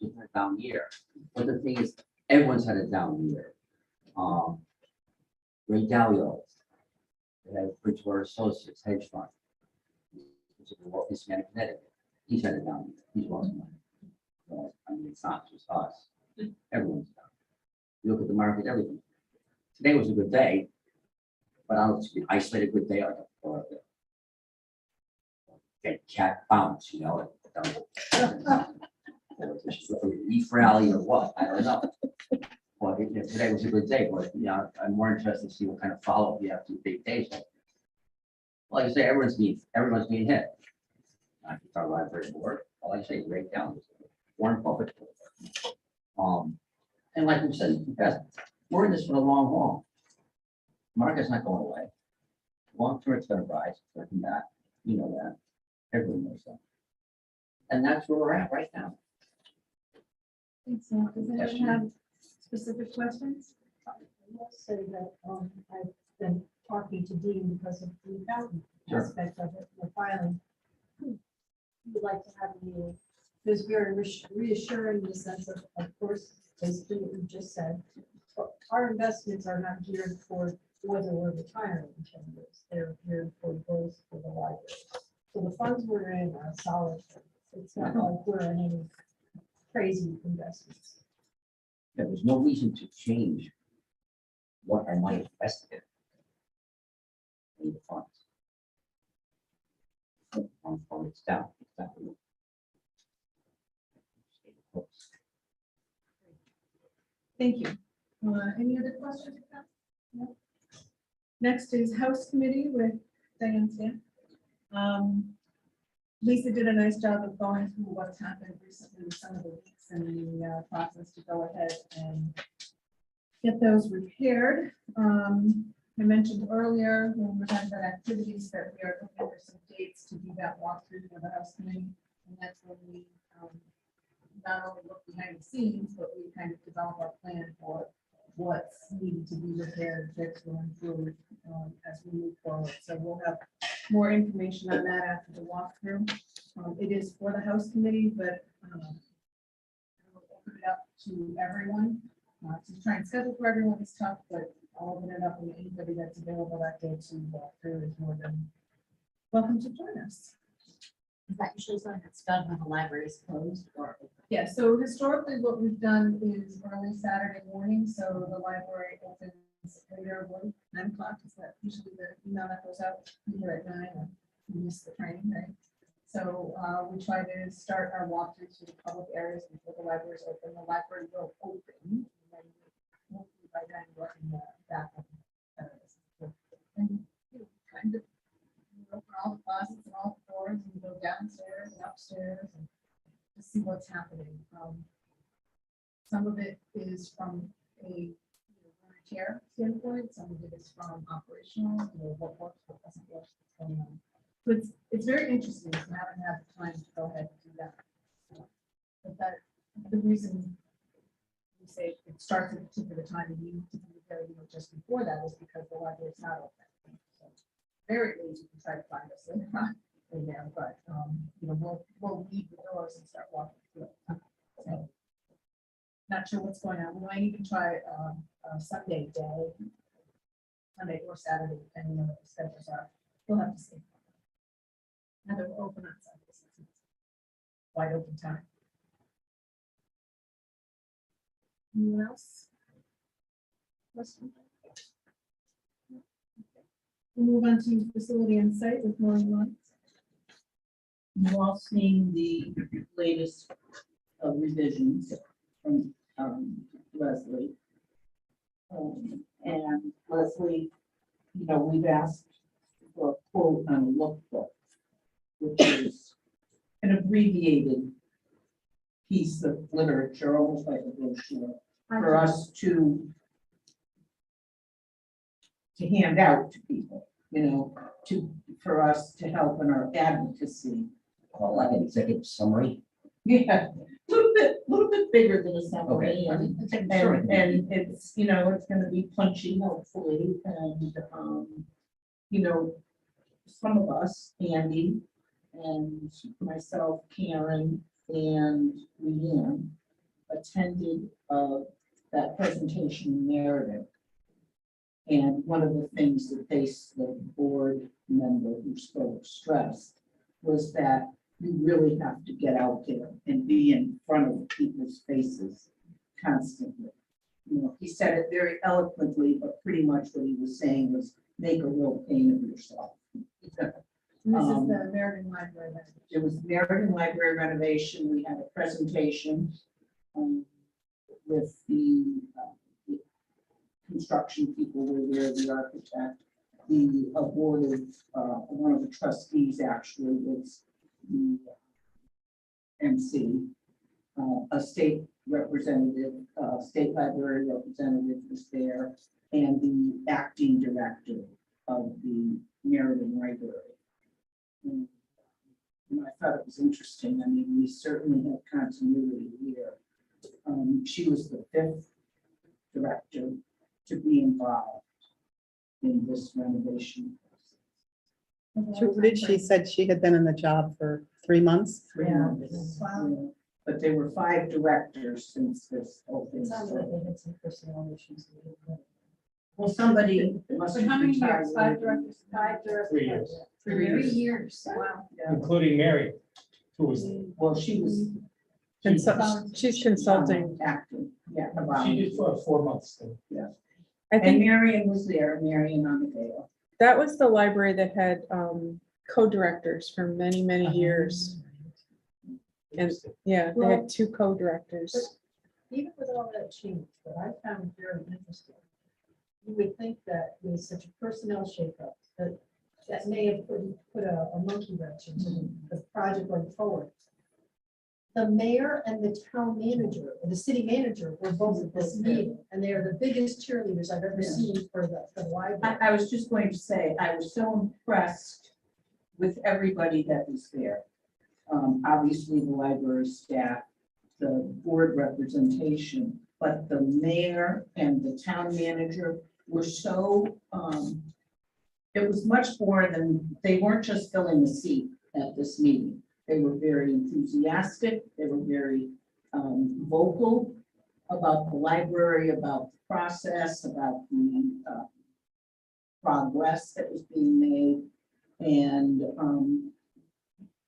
She's had a down year. But the thing is, everyone's had a down year. Ray Dalio, they have Bridgewater Associates hedge fund. Which is the wealthiest man in Connecticut. He's had a down year. He's lost money. So, I mean, it's not just us. Everyone's down. You look at the market, everything. Today was a good day, but I don't isolate a good day like a cat bounce, you know. Leaf rally or what, I don't know. Well, today was a good day, but yeah, I'm more interested to see what kind of follow-up you have to big days. Like I say, everyone's being hit. I can talk about it board. Like I say, right down. Warren Buffett. And like we said, we're in this for the long haul. Market's not going away. Long term, it's going to rise, it's going to come back. You know that. Everyone knows that. And that's where we're at right now.
Thanks, Does anyone have specific questions?
I will say that I've been talking to Dean because of the accountant
Sure.
aspect of it, the filing. We'd like to have a meeting. It was very reassuring in the sense of course, basically what you just said. But our investments are not geared for whether we're retiring in 10 years. They're geared for growth for the library. So the funds we're in are solid. It's not like we're in any crazy investments.
Yeah, there's no reason to change what our money is invested in the funds. It's down. It's down.
Thank you. Any other questions? No? Next is House Committee with Diane Stamp. Lisa did a nice job of going through what's happened recently with some of the leaks and the process to go ahead and get those repaired. I mentioned earlier when we were talking about activities that we are looking for some dates to do that walkthrough for the House Committee. And that's when we not only look behind the scenes, but we kind of develop our plan for what's needed to be repaired, fixed, or improved as we move forward. So we'll have more information on that after the walkthrough. It is for the House Committee, but we'll open it up to everyone. To try and schedule for everyone is tough, but I'll open it up and anybody that's available that day to walk through is more than welcome to join us.
Is that usually something that's done when the library is closed or?
Yeah, so historically what we've done is early Saturday morning, so the library opens later, 9 o'clock, is that usually the email that goes out either at 9 or you miss the training, right? So we try to start our walkthrough to the public areas before the library is open. The library will open, and then hopefully by then we're in the back of the areas. And you know, kind of open all the closets and all the doors and go downstairs and upstairs and to see what's happening. Some of it is from a care standpoint, some of it is from operational, what works, what doesn't work, what's going on. So it's very interesting. So I haven't had the time to go ahead and do that. But that the reason we say it starts at a particular time and you need to be there just before that is because the library is not open. So very easy to try to find us later on in there, but we'll leave the doors and start walking through it. So, not sure what's going on. We might even try a Sunday day, Sunday or Saturday, depending on what the schedules are. We'll have to see. Now they're open on Sundays. Wide open time. Anyone else? Question? We'll move on to facility and site with Maureen Lawrence.
You all seen the latest revisions from Leslie. And Leslie, we've asked for a quote on a lookbook, which is an abbreviated piece of literature, almost like a brochure, for us to hand out to people, for us to help in our advocacy.
Well, like an executive summary.
Yeah, a little bit bigger than a summary.
Okay.
And it's, it's gonna be punchy, hopefully, and, some of us, Andy and myself, Karen and Leanne, attended that presentation narrative. And one of the things that the board member who spoke stressed was that you really have to get out there and be in front of people's faces constantly. You know, he said it very eloquently, but pretty much what he was saying was make a real pain of yourself.
And this is the American Library.
It was American Library renovation. We had a presentation with the construction people were there, the architect, the awarded, one of the trustees actually was the MC, a state representative, state library representative was there, and the acting director of the Meriden Library. And I thought it was interesting. I mean, we certainly have continuity here. She was the 5th director to be involved in this renovation.
What did she said she had been in the job for 3 months?
3 months.
Wow.
Yeah. But there were 5 directors since this whole thing started.
they had some personnel issues.
Well, somebody must
So
have
how many
retired.
years? 5 directors?
5 directors.
3 years,
3 years. Wow.
Yeah.
including Mary, who was,
Well, she was.
She's consulting.
Acting, yeah. about-
she did for 4 months. So.
I
And
think
Marion was there, Marion Amadeo.
that was the library that had co-directors for many, many years. And yeah, they had 2 co-directors.
Even with all that change, what I found very interesting, you would think that with such a personnel shakeup, that may have put a monkey wrench into the project going forward. The mayor and the town manager, or the city manager, were both at this meeting, and they are the biggest cheerleaders I've ever seen for the library.
I was just going to say, I was so impressed with everybody that was there. Obviously, the library staff, the board representation, but the mayor and the town manager were so, it was much more than, they weren't just filling the seat at this meeting. They were very enthusiastic, they were very vocal about the library, about the process, about the progress that was being made. And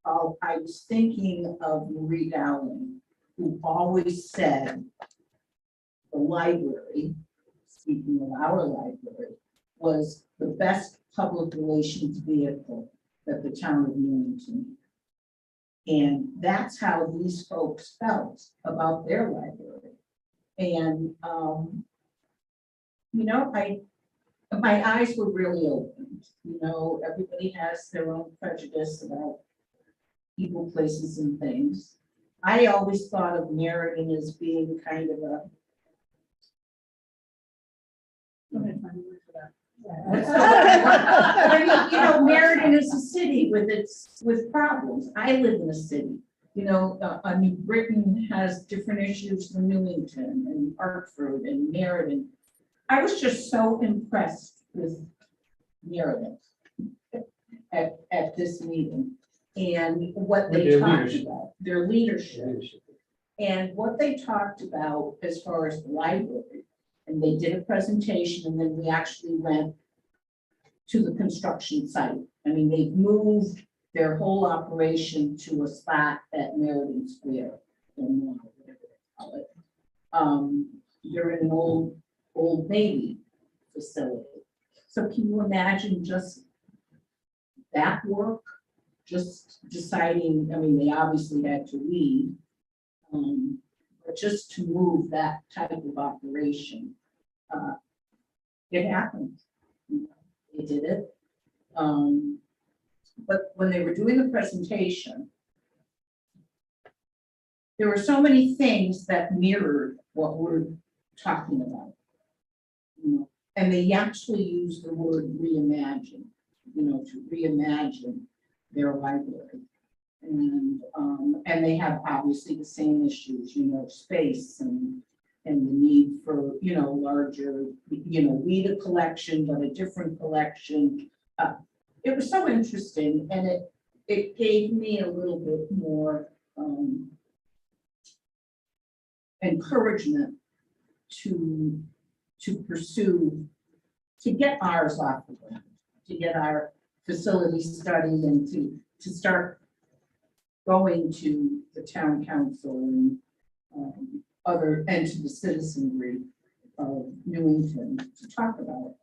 I was thinking of Marie Dowling, who always said the library, speaking of our library, was the best public relations vehicle that the town of Newington. And that's how these folks felt about their library. And, you know, my eyes were really opened. You know, everybody has their own prejudice about people, places, and things. I always thought of Meriden as being kind of a. I mean, you know, Meriden is a city with problems. I live in a city. You know, I mean, Britain has different issues than Newington and Hartford and Meriden. I was just so impressed with Meriden at this meeting and what
With
they
their
talked
leadership.
about, their leadership. And what they talked about as far as the library, and they did a presentation, and then we actually went to the construction site. I mean, they've moved their whole operation to a spot at Meriden Square. Whatever they call it. They're in an old Navy facility. So can you imagine just that work? Just deciding, I mean, they obviously had to leave. But just to move that type of operation, it happened. They did it. But when they were doing the presentation, there were so many things that mirrored what we're talking about. You know, and they actually used the word reimagine, you know, to reimagine their library. And they have obviously the same issues, you know, space and the need for, you know, larger, you know, read a collection, but a different collection. It was so interesting, and it gave me a little bit more encouragement to pursue, to get ours off the ground, to get our facility study and to start going to the town council and other, and to the citizenry of Newington to talk about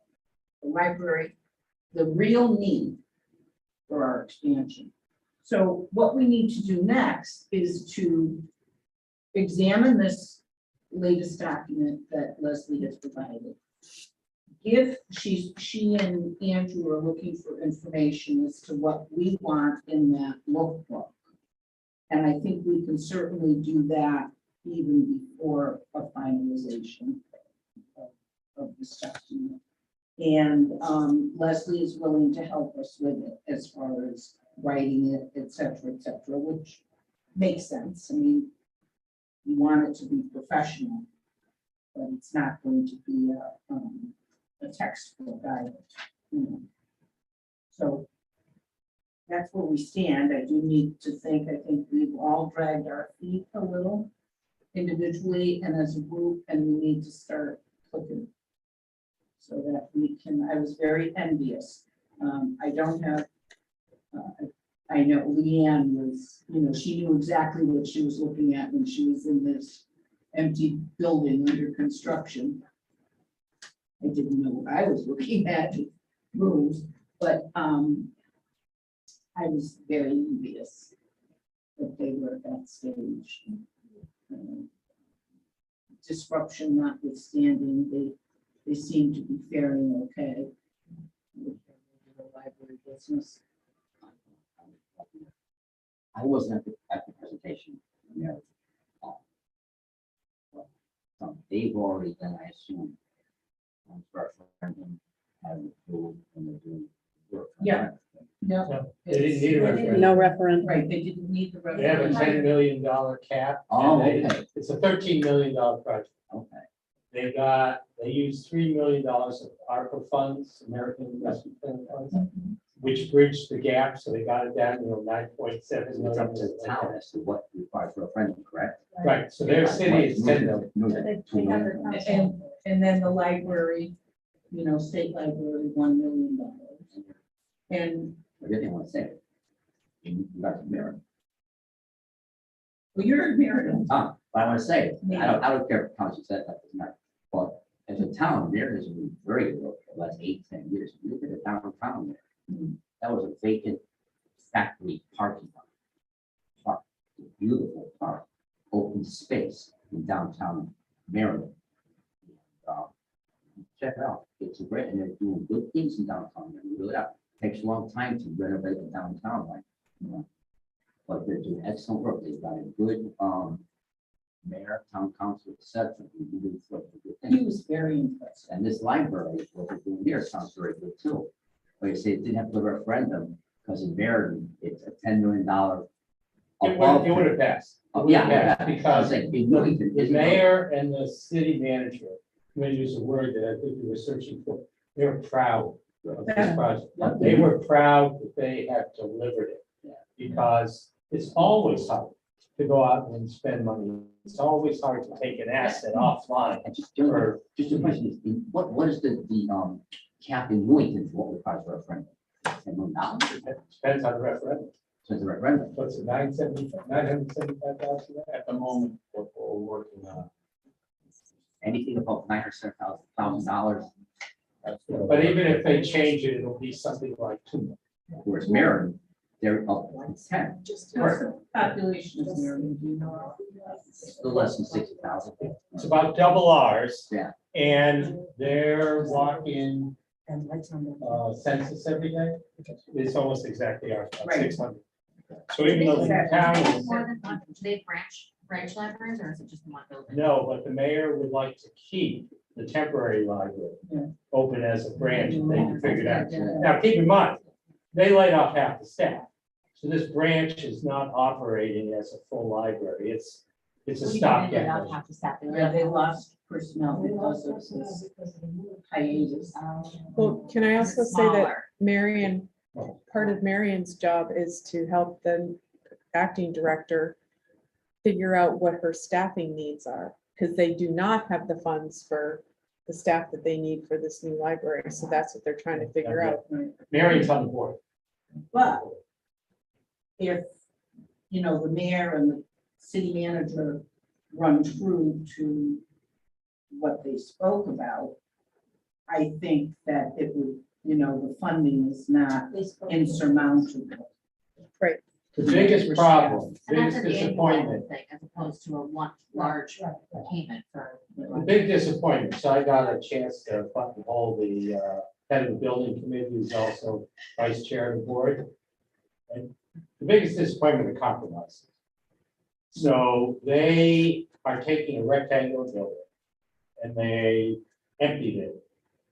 the library, the real need for our expansion. So what we need to do next is to examine this latest document that Leslie has provided. She and Andrew are looking for information as to what we want in that lookbook. And I think we can certainly do that even before a finalization of this document. And Leslie is willing to help us with it as far as writing it, et cetera, which makes sense. I mean, you want it to be professional, but it's not going to be a textbook either, you know. So that's where we stand. I do need to think, I think we've all dragged our feet a little individually and as a group, and we need to start cooking so that we can, I was very envious. I don't have, I know Leanne was, you know, she knew exactly what she was looking at when she was in this empty building under construction. I didn't know what I was looking at, rooms, but I was very envious that they were at that stage. Disruption notwithstanding, they seem to be faring okay with the library business.
I wasn't at the presentation. Yeah. So they've already done, I assume, referendum, having food, and they're doing work.
Yeah. No,
No, they didn't need a referendum.
No referendum.
right, they didn't need the.
They have a $10 million cap.
Oh,
and
okay.
It's a $13 million project.
Okay.
They used $3 million of ARPA funds, American Investment Plan funds, which bridged the gap, so they got it down to 9.7
It's up
million.
to the town as to what required for a referendum, correct?
Right, so their city is 10 million.
And then the library, you know, state library, $1 million. And
I didn't want to say it. You got to mirror.
well, you're in Meriden.
But I want to say, it. I don't care if council said that, it's not, but as a town, there has been very good for the last 8-10 years. You look at the downtown there, that was a vacant factory parking lot. Park, beautiful park, open space in downtown Meriden. Check it out, it's great, and they're doing good things in downtown, and really are. Takes a long time to renovate the downtown, like, you know. But they're doing excellent work, they've got a good, mayor, town council, et cetera. We really feel the good
He
thing.
was very impressed.
And this library, what they're doing here sounds very good too. But you say it didn't have the referendum, because in Meriden, it's a $10 million.
It would have passed. It would have
Yeah,
passed Because
in
the
Newington,
the mayor and the city manager, I'm going to use a word that I think we were searching for, they were proud of this project. They were proud that they have delivered it. Because it's always hard to go out and spend money. It's always hard to take an asset offline.
And just a question is, what is the cap in Newington for what requires for a referendum? $10 million.
It depends on the referendum.
So it's a referendum.
What's it, 975,000
At the moment, what we're working on.
Anything above $900,000,
But even if they change it, it'll be something like 2 million.
whereas Meriden, they're up to 10.
What's the population of Meriden, do you know?
Still less than 60,000.
It's about double ours.
Yeah.
And their walk-in census every day is almost exactly ours, about
Right.
600. So even though the town is,
Do they have branch libraries, or is it just one building?
no, but the mayor would like to keep the temporary library
Yeah.
open as a branch, if they can figure it out. Now, keep in mind, they laid off half the staff. So this branch is not operating as a full library. It's a
What do you mean they
stopgap.
don't have to staff?
Yeah, they lost personnel because of this hiatus.
Well, can I also say that
Smaller.
Marion, part of Marion's job is to help the acting director figure out what her staffing needs are. because they do not have the funds for the staff that they need for this new library. So that's what they're trying to figure out.
Marion's on the board.
But if, you know, the mayor and the city manager run true to what they spoke about, I think that it would, you know, the funding is not
They spoke-
insurmountable.
The biggest problem,
And that's
biggest
an annual
disappointment,
thing as opposed to a one large
Right, right.
payment for.
the big disappointment, so I got a chance to buttonhole the head of the building committee, who's also vice chair of the board. And the biggest disappointment, the compromise. So they are taking a rectangular building and they emptied it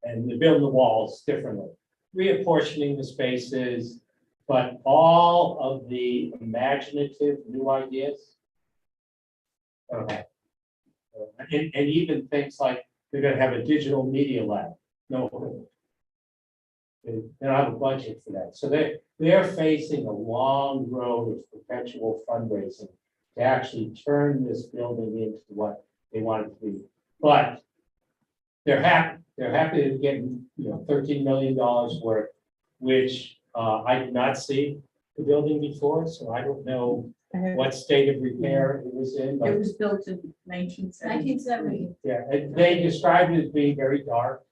and they're building the walls differently, reapportioning the spaces, but all of the imaginative new ideas. Okay. And even things like they're gonna have a digital media lab. No. They don't have a budget for that. So they're facing a long road of perpetual fundraising to actually turn this building into what they want it to be. But they're happy to get, you know, $13 million worth, which I did not see the building before, so I don't know what state of repair it was in.
It
But
was built in 1970.
1970.
yeah, and they described it as being very dark.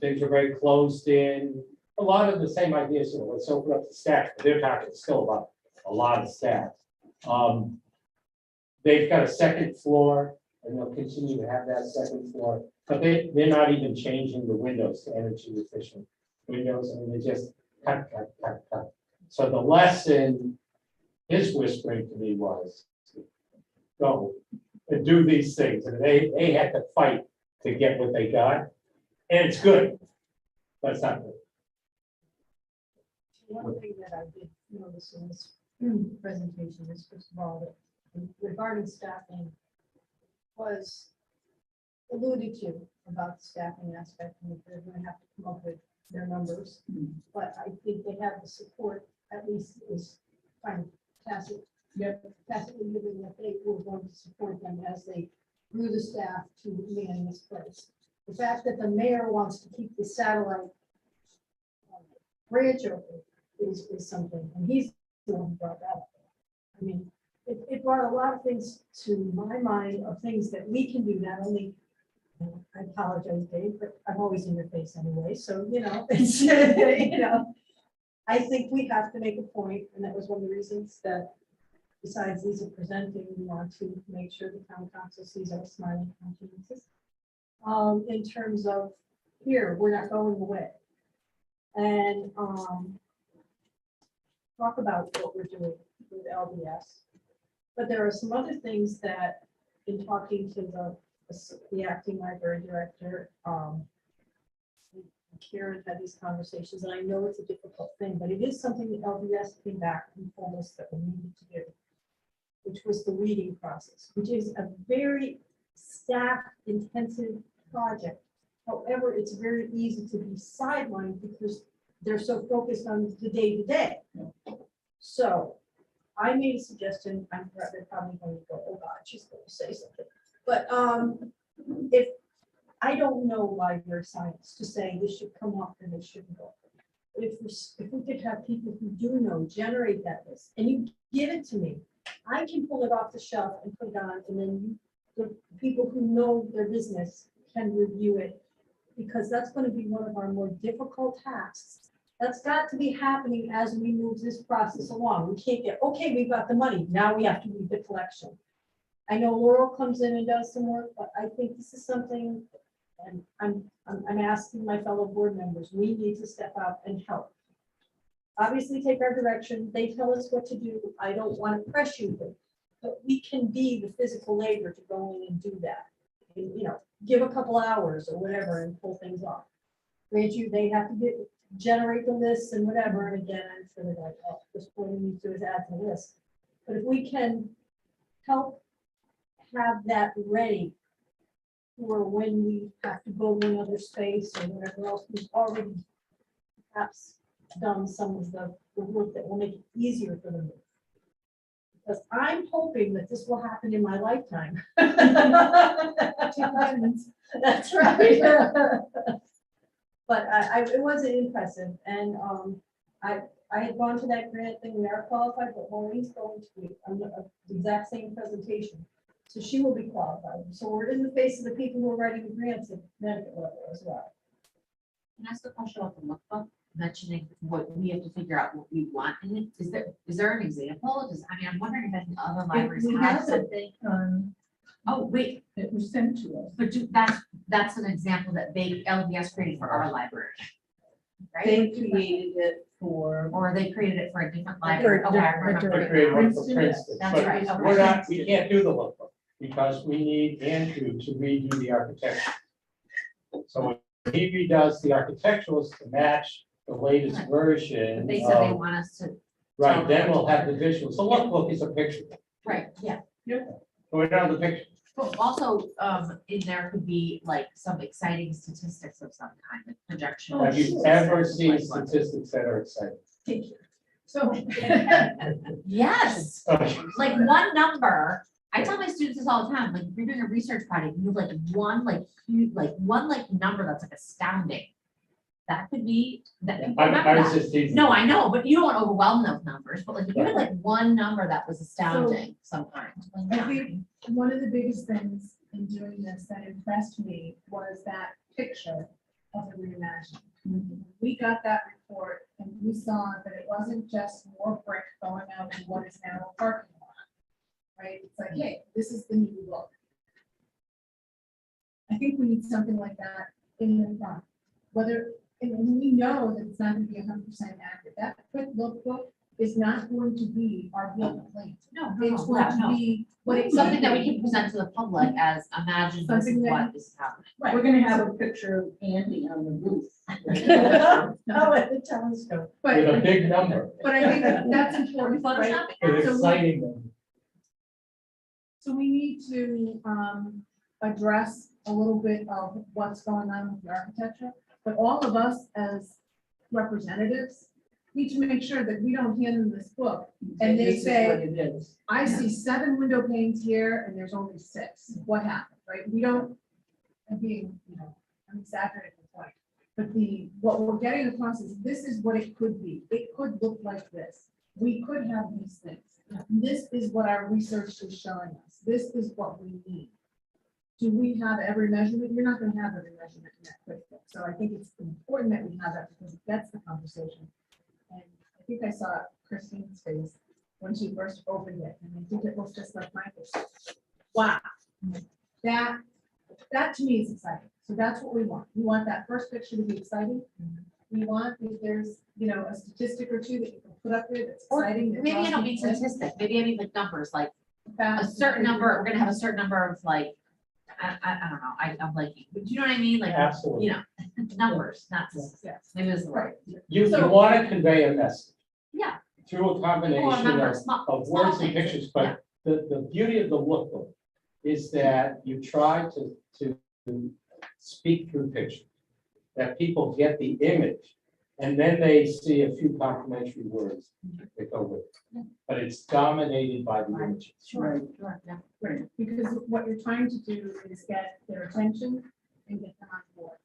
Things are very closed in, a lot of the same ideas, you know, let's open up the staff, but they're talking still about a lot of staff. They've got a second floor, and they'll continue to have that second floor, but they're not even changing the windows to energy efficient windows, I mean, they just cut. So the lesson, his whispering to me was, go and do these things, and they had to fight to get what they got. And it's good, but it's not good.
One thing that I did notice in this presentation is, first of all, that regarding staffing was alluded to about the staffing aspect, and that they're going to have to come up with their numbers. But I think they have the support, at least is kind of tacitly giving that they were going to support them as they grew the staff to man this place. The fact that the mayor wants to keep the satellite branch open is something, and he's the one who brought that up. I mean, it brought a lot of things to my mind of things that we can do, not only, I apologize, Dave, but I'm always in your face anyway, so, you know, it's, you know, I think we have to make a point, and that was one of the reasons that besides Lisa presenting, we want to make sure the town council sees our smiling countenances. In terms of here, we're not going away. And talk about what we're doing with LDS. But there are some other things that, in talking to the acting library director, Karen had these conversations, and I know it's a difficult thing, but it is something that LDS came back and told us that we needed to do, which was the weeding process, which is a very staff-intensive project. However, it's very easy to be sidelined because they're so focused on the day-to-day. So I made a suggestion, they're probably going to go, oh God, she's going to say something. But if I don't know library science to say this should come up and this shouldn't go. If we could have people who do know, generate that list, and you give it to me, I can pull it off the shelf and put it on, and then the people who know their business can review it, because that's going to be one of our more difficult tasks. That's got to be happening as we move this process along. We can't get, okay, we've got the money, now we have to do the collection. I know Laurel comes in and does some work, but I think this is something, and I'm asking my fellow board members, we need to step out and help. Obviously take our direction, they tell us what to do, I don't want to press you, but we can be the physical labor to go in and do that. And, you know, give a couple hours or whatever and pull things off. Grant you, they have to generate the lists and whatever, and again, I'm sure they're like, oh, this what we need to do is add to the list. But if we can help have that ready for when we have to go to another space or whatever else, we've already perhaps done some of the work that will make it easier for them. because I'm hoping that this will happen in my lifetime. That's right. But it was impressive, and I had gone to that grant thing, we are qualified, but Maureen's going to be on the exact same presentation. So she will be qualified. So we're in the face of the people who are writing the grants at Connecticut level as well.
Can I ask a question about the lookbook, mentioning what we have to figure out what we want in it? Is there an example? I'm wondering if any other libraries
We
have
have
something. Oh, wait,
It was sent to us.
but that's an example that LDS created for our library.
They
Right?
created it for.
Or they created it for a different library.
For
Okay, I
different-
remember
They create
now.
one for Princeton,
That's
but
right, okay.
we're not, we can't do the lookbook because we need Andrew to redo the architecture. So when he redoes the architecturals to match the latest
But
version
they said they
of,
want us to,
right, then we'll have the visuals. The lookbook is a picture.
right, yeah.
We don't have the picture.
But also, in there could be like some exciting statistics of some kind, like projection.
Have you ever seen statistics that are exciting?
So.
Yes,
Okay.
like one number. I tell my students this all the time, like if you're doing a research project, you have like one huge, one number that's like astounding. That could be, that people remember
I was
that.
just teasing.
No, I know, but you don't want to overwhelm those numbers, but like if you had like one number that was astounding sometimes.
I think one of the biggest things in doing this that impressed me was that picture of the reimagining. We got that report and we saw that it wasn't just more brick going out in what is now a parking lot. Right? It's like, hey, this is the new look. I think we need something like that in the front. Whether, and we know that it's not going to be 100% accurate. That quick lookbook is not going to be our real plan.
No,
It's going to be what it's
something that we can present to the public as imagine this
Something
is
that-
what is happening.
We're gonna have a picture of Andy on the roof.
Oh, at the telescope.
But,
With a big number,
but I think that's important, right?
Photoshopping.
with
So we-
exciting number.
So we need to address a little bit of what's going on with the architecture, but all of us as representatives need to make sure that we don't hand them this book. And they
This is
say-
what it is.
I see 7 window panes here and there's only 6. What happened, right? We don't, I'm being, I'm exaggerating the point. But what we're getting across is this is what it could be. It could look like this. We could have these things. This is what our research is showing us. This is what we need. Do we have every measurement? You're not gonna have every measurement in that quick book. So I think it's important that we have that because it gets the conversation. And I think I saw Christine's face when she first opened it, and I think it looks just like Michael's. Wow. That to me is exciting. So that's what we want. We want that first picture to be exciting. We want, if there's, a statistic or two that you can put up there that's
Or
exciting. that
maybe I
draws
don't mean
people in,
statistics, maybe I mean like numbers, like a
fast,
certain number, we're gonna have a certain number of like, I don't know, I'm like, do you know what I mean? Like,
Absolutely.
numbers, not statistics. Maybe that's the right.
You
So-
want to convey a message
Yeah.
through a combination
remember,
of
small-
of
small
words and
things,
pictures,
yeah.
but the beauty of the lookbook is that you try to speak through pictures, that people get the image, and then they see a few complimentary words that go with it. But it's dominated by the images.
Sure, sure, yeah.
Right, because what you're trying to do is get their attention and get them on board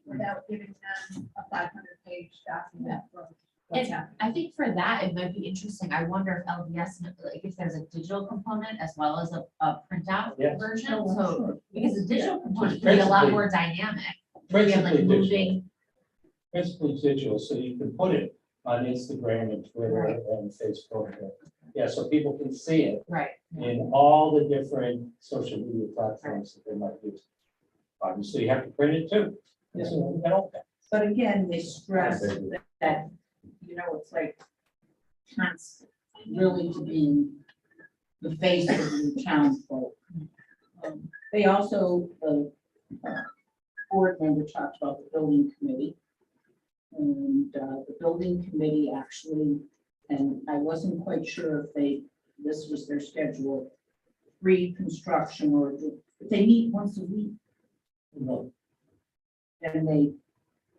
without giving them a 500-page document. for what's
And
happening.
I think for that, it might be interesting. I wonder if LDS, like if there's a digital component as well as a printout
Yes.
version,
Oh,
so,
sure.
because the digital component can be a lot
Principally-
more dynamic. We have like
Principally digital,
moving,
principally digital, so you can put it on Instagram and Twitter
Right.
and Facebook. Yeah, so people can see it
right,
in all the different social media platforms that they might use. Obviously, you have to print it too. So,
But again, they stress that, it's like constant, really to be the face of the town folk. They also, the board member talked about the building committee. And the building committee actually, and I wasn't quite sure if this was their schedule, pre-construction or, but they meet once a week. And they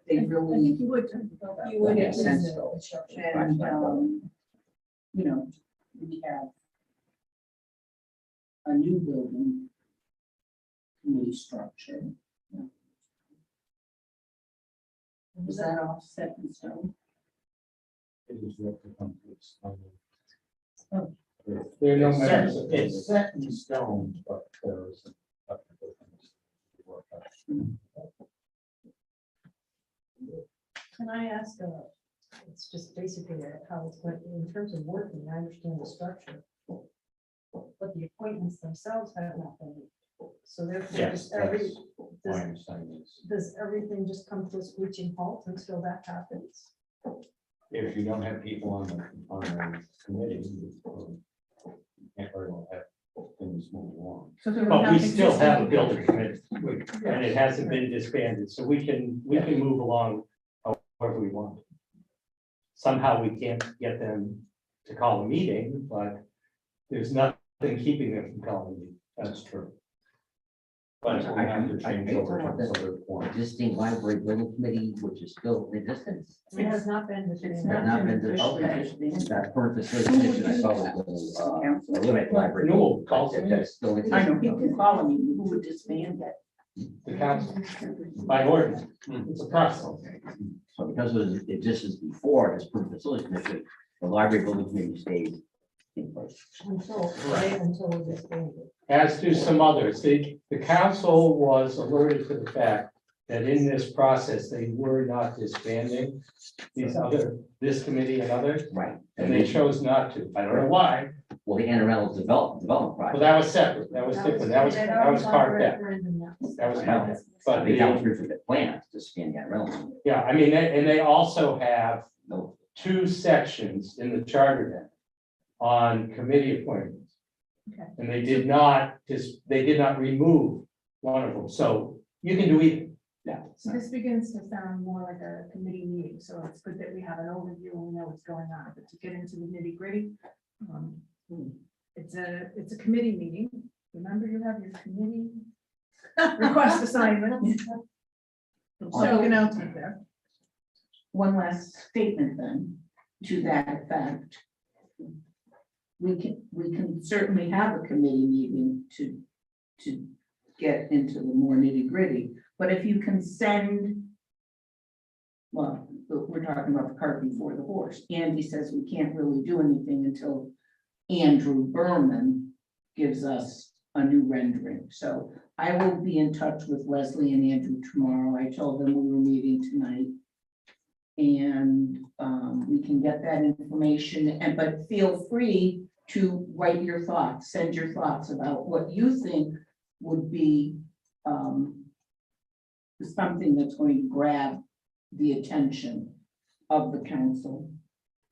I
really.
think you would. turn the bill out.
You would,
Makes sense.
and, we have a new building committee structure. Was that all set in stone?
It is what the company's.
There are no members of
It's set in stone, but there's. a couple of things to work out.
Can I ask, it's just basically how it's going, in terms of working, I understand the structure. But the appointments themselves have not been. So therefore,
Yes, that's my
does,
understanding is.
does everything just come to a screeching halt until that happens?
If you don't have people on the committee, you can't very well have things move along.
So do
But we
have
still have a
existing
building committee, and it hasn't been disbanded, so we can move along however we want. Somehow we can't get them to call a meeting, but there's nothing keeping them from calling a meeting.
That's true. But it will have to change over to some other point.
Existing library building committee, which is still in existence.
It has not been
It's
disbanded.
not been
officially
okay.
disbanded.
That current facilitation, I saw was the limit library.
Renewal calls it.
That's still in
I know,
existence.
people call me, who would disband it?
The council, by ordinance, it's a process.
So because it existed before, this current facility commission, the library building committee stayed in place.
Until it disbanded.
As do some others, the council was alerted to the fact that in this process, they were not disbanding this committee and others,
Right.
and they chose not to. I don't know why.
Well, the Anne development
Well,
project.
that was separate, that was different, that was carved out, that was
I
carved
know.
out. But
I think that was
the,
for the plan to scan the Anne
yeah, I mean, and they also have
No,
2 sections in the charter then on committee appointments.
Okay.
And they did not remove one of them, so you can do either.
yeah.
So this begins to sound more like a committee meeting, so it's good that we have an overview and we know what's going on, but to get into the nitty gritty. It's a committee meeting. Remember, you have your committee request assignments. So announcement there.
One last statement then, to that effect. We can certainly have a committee meeting to get into the more nitty gritty, but if you can send. Well, we're talking about the cart before the horse. Andy says we can't really do anything until Andrew Berman gives us a new rendering. So I will be in touch with Leslie and Andrew tomorrow. I told them we were meeting tonight. And we can get that information, but feel free to write your thoughts, send your thoughts about what you think would be something that's going to grab the attention of the council.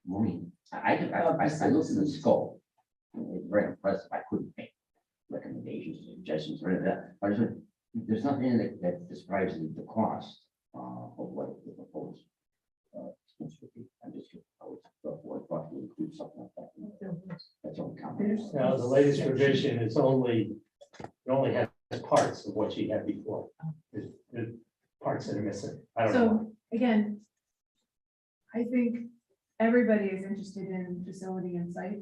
I mean, I looked at the scope. It's very impressive. I couldn't make recommendations, suggestions, or anything like that. I just, there's nothing in it that describes the cost of what the proposed. Expense would be. I'm just, I would thought to include something like that. That's all comment.
Now, the latest revision is only, it only has parts of what she had before. The parts that are missing. I don't know.
So again, I think everybody is interested in facility and site.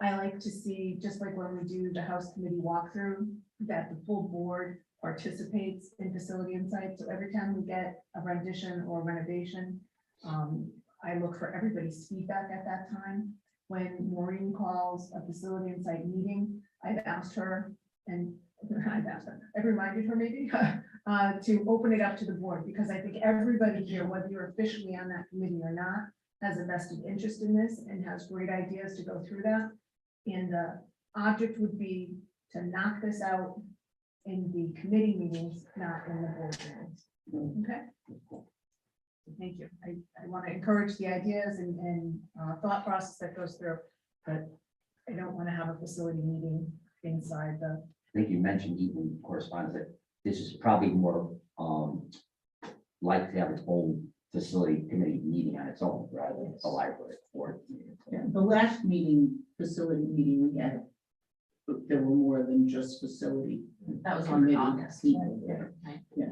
I like to see, just like when we do the House Committee walkthrough, that the full board participates in facility and site. So every time we get a rendition or renovation, I look for everybody's feedback at that time. When Maureen calls a facility and site meeting, I've asked her, and I've reminded her maybe, to open it up to the board, because I think everybody here, whether you're officially on that committee or not, has a vested interest in this and has great ideas to go through that. And the object would be to knock this out in the committee meetings, not in the board meetings. Okay? Thank you. I want to encourage the ideas and thought process that goes through, but I don't want to have a facility meeting inside the.
I think you mentioned even correspondence that this is probably more like to have its own facility committee meeting on its own rather than a library board.
Yeah, the last meeting, facility meeting we had, there were more than just facility.
That was on
committee
August.
people.
Right.
Yeah.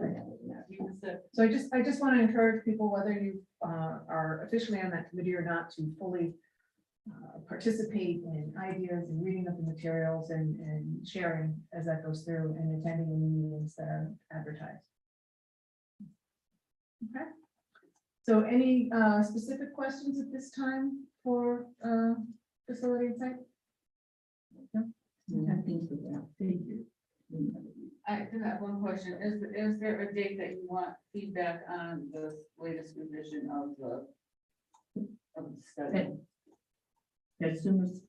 So I just want to encourage people, whether you are officially on that committee or not, to fully participate in ideas and reading of the materials and sharing as that goes through and attending the meetings that are advertised. Okay. So any specific questions at this time for facility insight? No? Okay. Thank you.
I do have one question. Is there a date that you want feedback on the latest revision of the study?
As soon as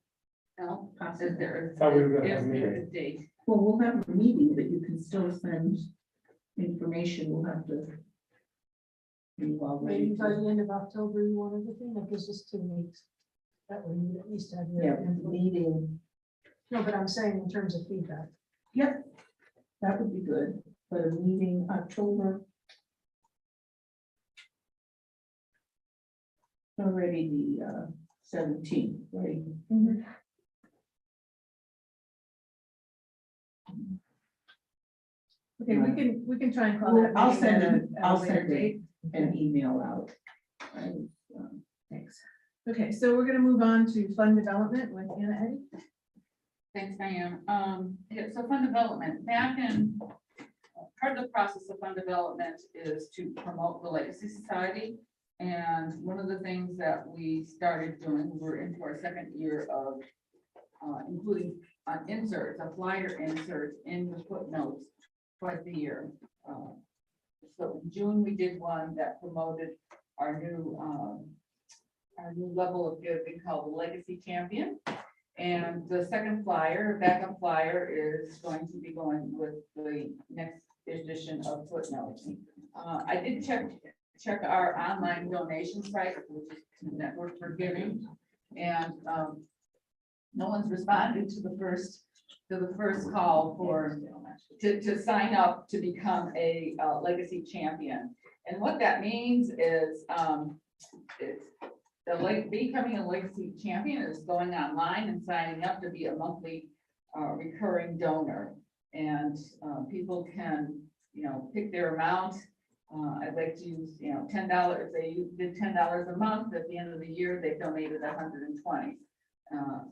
No? Is
possible.
there,
Thought we were gonna have a
is there
meeting.
a date?
Well, we'll have a meeting, but you can still send information. We'll have to. Be all ready.
Maybe by the end of October, you want everything, that gives us 2 weeks. That way you at least have your.
Yeah,
input.
meeting.
No, but I'm saying in terms of feedback.
Yep, that would be good, but a meeting October. Already the 17th, right?
Okay, we can try and call
Well,
that.
I'll
meeting
send
at a-
it-
at a
I'll
later
send it.
date.
An email out.
Thanks. Okay, so we're gonna move on to fund development with Anna Eddy.
Thanks, Diane. Yeah, so fund development, back in, part of the process of fund development is to promote the Legacy Society. And one of the things that we started doing, we're into our second year of including inserts, a flyer insert in the footnotes twice a year. So in June, we did one that promoted our new level of giving called the Legacy Champion. And the second flyer, backup flyer, is going to be going with the next edition of footnotes. I did check our online donation site, which is Network for Giving, and no one's responded to the first call to sign up to become a Legacy Champion. And what that means is becoming a Legacy Champion is going online and signing up to be a monthly recurring donor. And people can, pick their amount. I'd like to use, $10. If they did $10 a month, at the end of the year, they donated 120.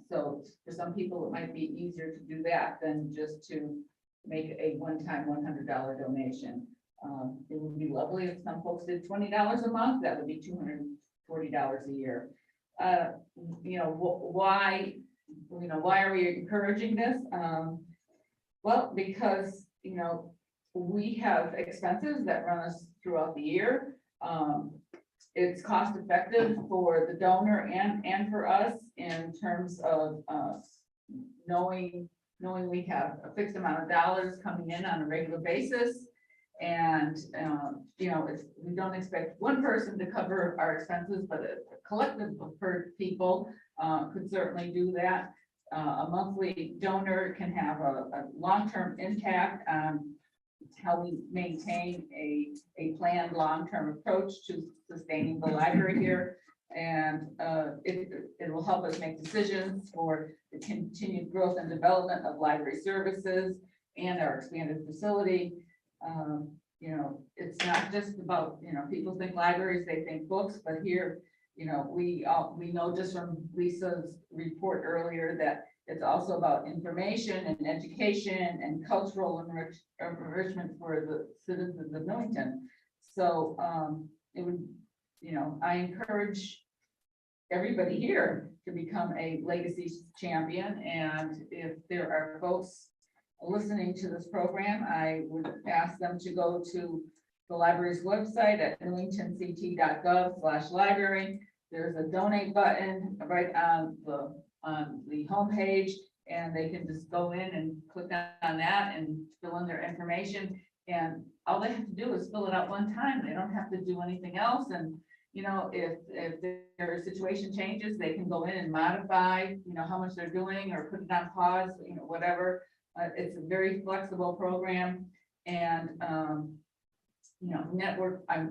So for some people, it might be easier to do that than just to make a one-time $100 donation. It would be lovely if some folks did $20 a month. That would be $240 a year. Why are we encouraging this? Well, because, we have expenses that run us throughout the year. It's cost effective for the donor and for us in terms of knowing we have a fixed amount of dollars coming in on a regular basis. And, we don't expect one person to cover our expenses, but a collective of people could certainly do that. A monthly donor can have a long-term impact on how we maintain a planned long-term approach to sustaining the library here. And it will help us make decisions for the continued growth and development of library services and our expanded facility. It's not just about, people think libraries, they think books, but here, we know just from Lisa's report earlier that it's also about information and education and cultural enrichment for the citizens of Newington. So it would, I encourage everybody here to become a Legacy Champion. And if there are folks listening to this program, I would ask them to go to the library's website at newingtonct.gov/library. There's a donate button right on the homepage, and they can just go in and click on that and fill in their information. And all they have to do is fill it out one time. They don't have to do anything else. And, if their situation changes, they can go in and modify, how much they're doing or put it on pause, whatever. It's a very flexible program. And, I'm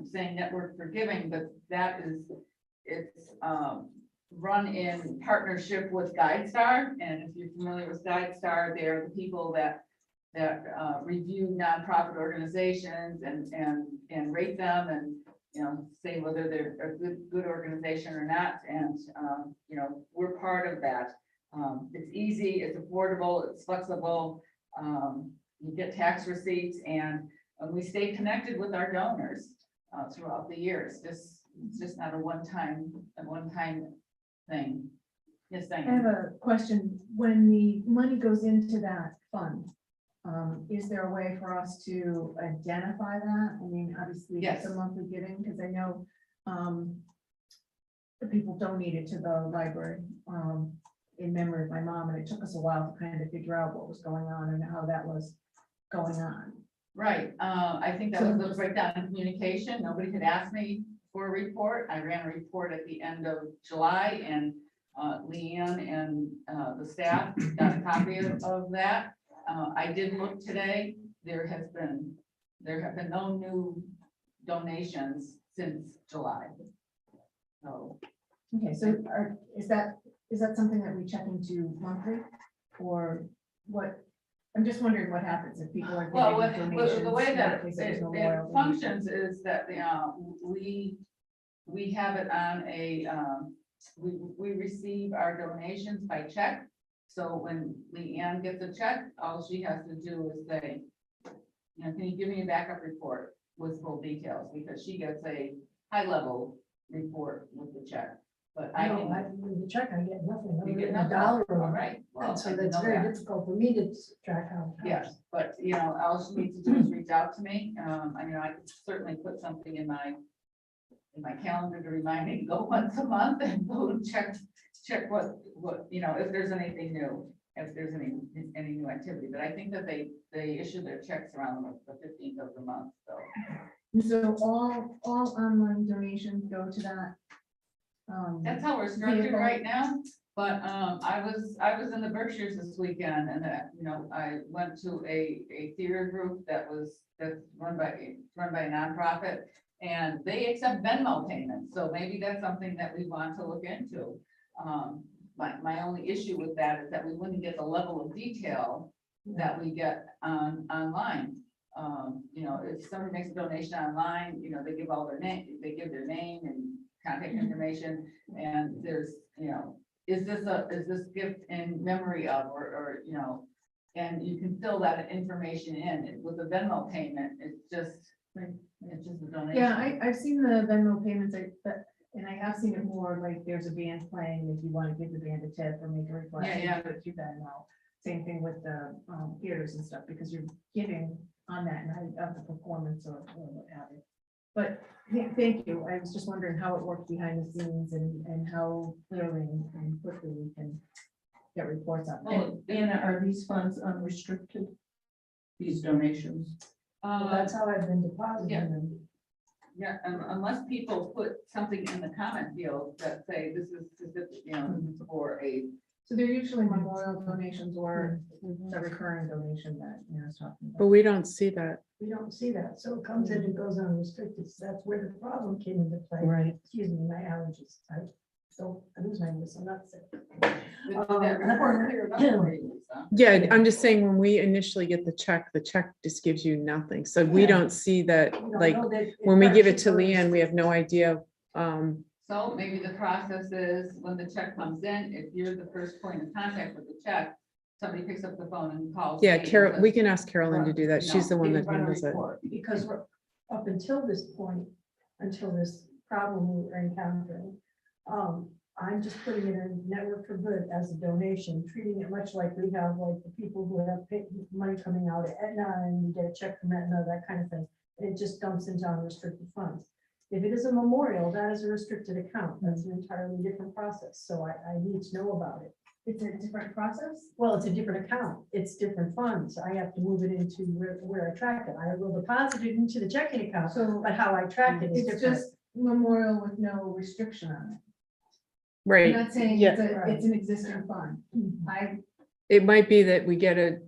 saying Network for Giving, but it's run in partnership with GuideStar. And if you're familiar with GuideStar, they're the people that review nonprofit organizations and rate them. And say whether they're a good organization or not, and, we're part of that. It's easy, it's affordable, it's flexible, you get tax receipts, and we stay connected with our donors throughout the years. It's just not a one-time thing. Yes,
I have
Diane.
a question. When the money goes into that fund, is there a way for us to identify that? I mean, obviously, it's a
Yes.
monthly giving, because I know the people donated to the library in memory of my mom, and it took us a while to kind of figure out what was going on and how that was going on.
Right, I think that was the breakdown in communication. Nobody had asked me for a report. I ran a report at the end of July, and Leanne and the staff got a copy of that. I did look today. There have been no new donations since July. So,
Okay, so is that something that we check into monthly, or what? I'm just wondering what happens if people are
well,
giving donations.
the way that
because there's
it
no loyalty.
functions is that, we have it on a, we receive our donations by check. So when Leanne gets a check, all she has to do is say, can you give me a backup report with full details? Because she gets a high level report with the check. But I
No,
didn't.
with the check, I get nothing,
You
other
get
than
nothing.
a dollar.
All right. Well,
And so
I didn't
that's
know
very
that.
difficult for me to track how.
Yes, but all she needs to do is reach out to me. I could certainly put something in my calendar to remind me to go once a month and go and check what, if there's anything new, if there's any new activity. But I think that they issue their checks around the 15th of the month, so.
So all online donations go to that.
That's how we're structured
Vehicle.
right now, but, I was in the Berkshires this weekend, and I went to a theater group that's run by a nonprofit, and they accept Venmo payments, so maybe that's something that we want to look into. My only issue with that is that we wouldn't get the level of detail that we get online. If somebody makes a donation online, they give all their name, they give their name and contact information, and there's, is this gift in memory of, or and you can fill that information in. With a Venmo payment, it's just a donation.
Yeah, I've seen the Venmo payments, and I have seen it more like there's a band playing, if you want to give the band a tip or make a request.
Yeah,
you
yeah.
do it through Venmo. Same thing with the theaters and stuff, because you're giving on that night of the performance or what have you. But yeah, thank you. I was just wondering how it worked behind the scenes and how clearly and quickly we can get reports on.
Well,
Anna, are these funds unrestricted? These donations?
Well, that's how I've been depositing
Yeah.
them.
Yeah, unless people put something in the comment field that say this is specific, for a,
So they're usually memorial donations or the recurring donation that I was talking
But
about.
we don't see that.
We don't see that, so it comes in and goes unrestricted, so that's where the problem came into play.
Right.
Excuse me, my allergies, I lose my voice, I'm not sick.
that report cleared up for you, Lisa.
Yeah, I'm just saying, when we initially get the check just gives you nothing. So we
Yeah.
don't see that,
You don't
like,
know that
when we give it to
actually goes-
Leanne, we have no idea.
So maybe the process is when the check comes in, if you're the first point of contact with the check, somebody picks up the phone and calls.
Yeah,
me and
Carol,
says,
we can ask Carolyn to do that.
you
She's the
know,
one
you
that
run a
handles it.
report.
Because we're, up until this point, until this problem we were encountering, I'm just putting it in Network for Good as a donation, treating it much like we have, like the people who have paid money coming out at Aetna and you get a check from Aetna, that kind of thing. It just dumps into unrestricted funds. If it is a memorial, that is a restricted account. That's an entirely different process. So I need to know about it.
It's a different process?
Well, it's a different account. It's different funds. I have to move it into where I track it. I will deposit it into the checking account,
So
but how I track it is
it's
different.
just memorial with no restriction on it. I'm
Right.
not saying
Yeah.
it's an existing fund.
It might be that we get a